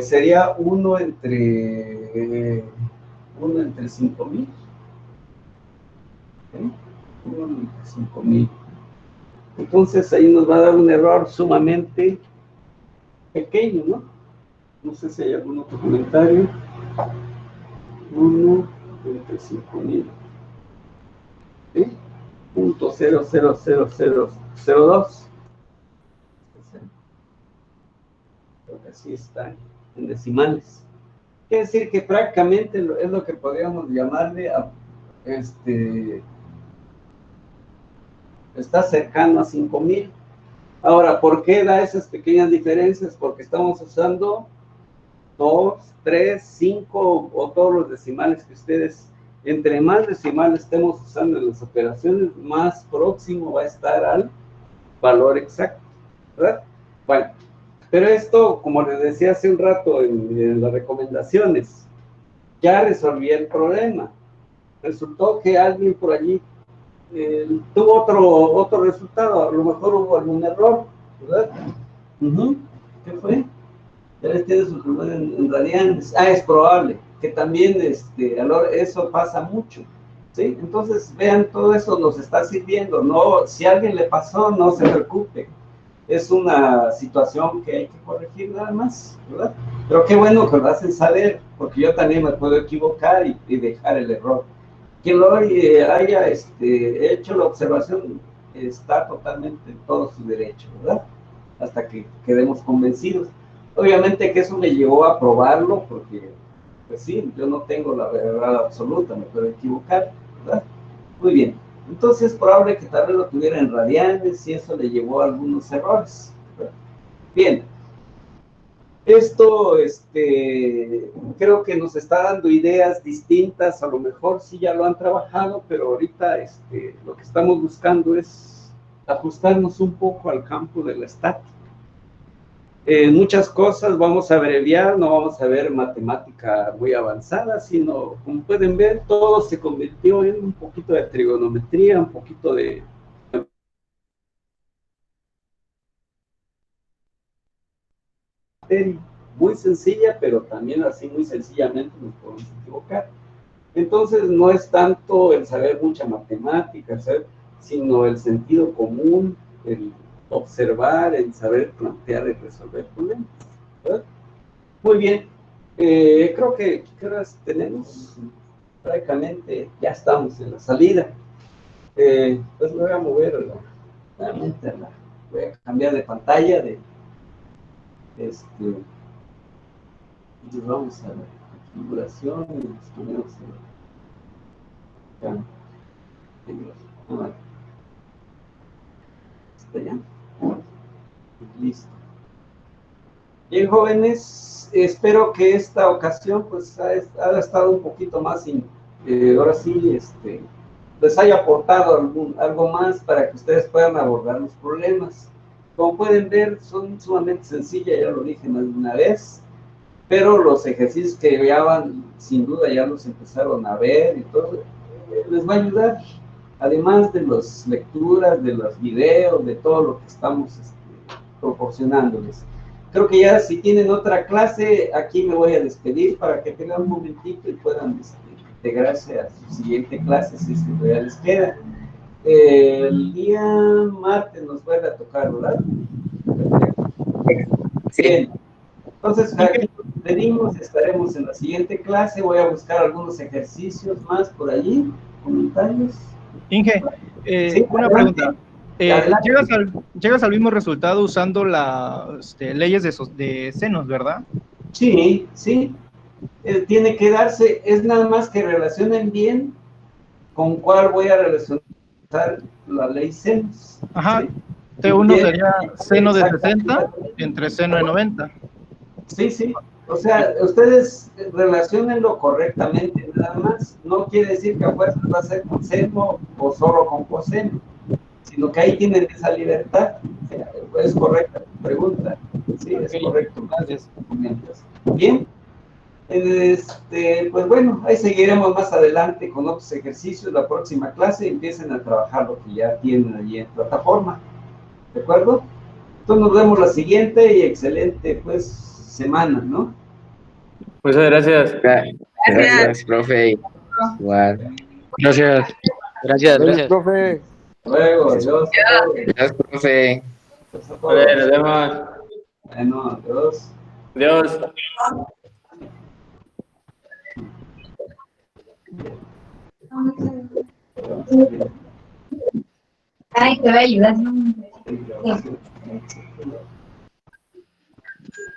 Sería 1 entre 5,000. ¿Sí? 1 entre 5,000. Entonces ahí nos va a dar un error sumamente pequeño, ¿no? No sé si hay algún otro comentario. 1 entre 5,000. ¿Sí? .00002. Creo que así está en decimales. Quiere decir que prácticamente es lo que podríamos llamarle está cercano a 5,000. Ahora, ¿por qué da esas pequeñas diferencias? Porque estamos usando 2, 3, 5 o todos los decimales que ustedes, entre más decimales estemos usando en las operaciones, más próximo va a estar al valor exacto, ¿verdad? Bueno, pero esto, como les decía hace un rato en las recomendaciones, ya resolví el problema. Resultó que alguien por allí tuvo otro resultado, a lo mejor hubo algún error, ¿verdad? ¿Qué fue? Ya les tiene su problema en radianes. Es probable que también eso pasa mucho, ¿sí? Entonces, vean, todo eso nos está sirviendo. No, si a alguien le pasó, no se preocupe. Es una situación que hay que corregir nada más, ¿verdad? Pero qué bueno que lo hacen saber, porque yo también me puedo equivocar y dejar el error. Quien lo haya hecho la observación está totalmente en todo su derecho, ¿verdad? Hasta que quedemos convencidos. Obviamente que eso me llevó a probarlo, porque, pues sí, yo no tengo la verdad absoluta, me puedo equivocar, ¿verdad? Muy bien. Entonces es probable que tal vez lo tuviera en radianes y eso le llevó a algunos errores, ¿verdad? Bien. Esto, creo que nos está dando ideas distintas, a lo mejor sí ya lo han trabajado, pero ahorita lo que estamos buscando es ajustarnos un poco al campo de la estática. Muchas cosas vamos a abreviar, no vamos a ver matemática muy avanzada, sino, como pueden ver, todo se convirtió en un poquito de trigonometría, un poquito de muy sencilla, pero también así muy sencillamente nos podemos equivocar. Entonces no es tanto el saber mucha matemática, sino el sentido común, el observar, el saber plantear y resolver problemas, ¿verdad? Muy bien, creo que ¿qué horas tenemos? Prácticamente ya estamos en la salida. Pues me voy a mover nuevamente, voy a cambiar de pantalla, y vamos a la configuración y nos ponemos está ya. Listo. Bien, jóvenes, espero que esta ocasión pues haya estado un poquito más, ahora sí, les haya aportado algo más para que ustedes puedan abordar los problemas. Como pueden ver, son sumamente sencillas, ya lo dije más de una vez, pero los ejercicios que ya van, sin duda ya los empezaron a ver y todo, les va a ayudar, además de las lecturas, de los videos, de todo lo que estamos proporcionándoles. Creo que ya si tienen otra clase, aquí me voy a despedir para que tengan un momentito y puedan integrarse a su siguiente clase, si es que todavía les queda. El día martes nos vuelve a tocar, ¿verdad? Sí. Bien. Entonces, aquí nos despedimos, estaremos en la siguiente clase. Voy a buscar algunos ejercicios más por allí, comentarios. Inge, Sí, una adelante. pregunta. Adelante. Llegas al mismo resultado usando las leyes de senos, ¿verdad? Sí, sí. Tiene que darse, es nada más que relacionen bien con cuál voy a relacionar la ley senos. Ajá. ¿sí? T1 Bien. sería seno de Exactamente. 60 entre seno de 90. Sí, sí. O sea, ustedes relacionenlo correctamente, nada más. No quiere decir que a fuerzas va a ser con seno o solo con coseno, sino que ahí tienen esa libertad. O sea, es correcta tu pregunta. Sí, es correcto. Gracias. Comentas. Bien. Pues bueno, ahí seguiremos más adelante con otros ejercicios. La próxima clase empiecen a trabajar lo que ya tienen allí en plataforma. ¿De acuerdo? Entonces nos vemos la siguiente y excelente, pues, semana, ¿no? Muchas gracias. Gracias, profe. Igual. Gracias. Gracias, profe. Luego, adiós. Gracias, profe. Adiós a Vale, todos. nos vemos. Bueno, adiós. Adiós. Ay, te voy a ayudar. Sí, gracias.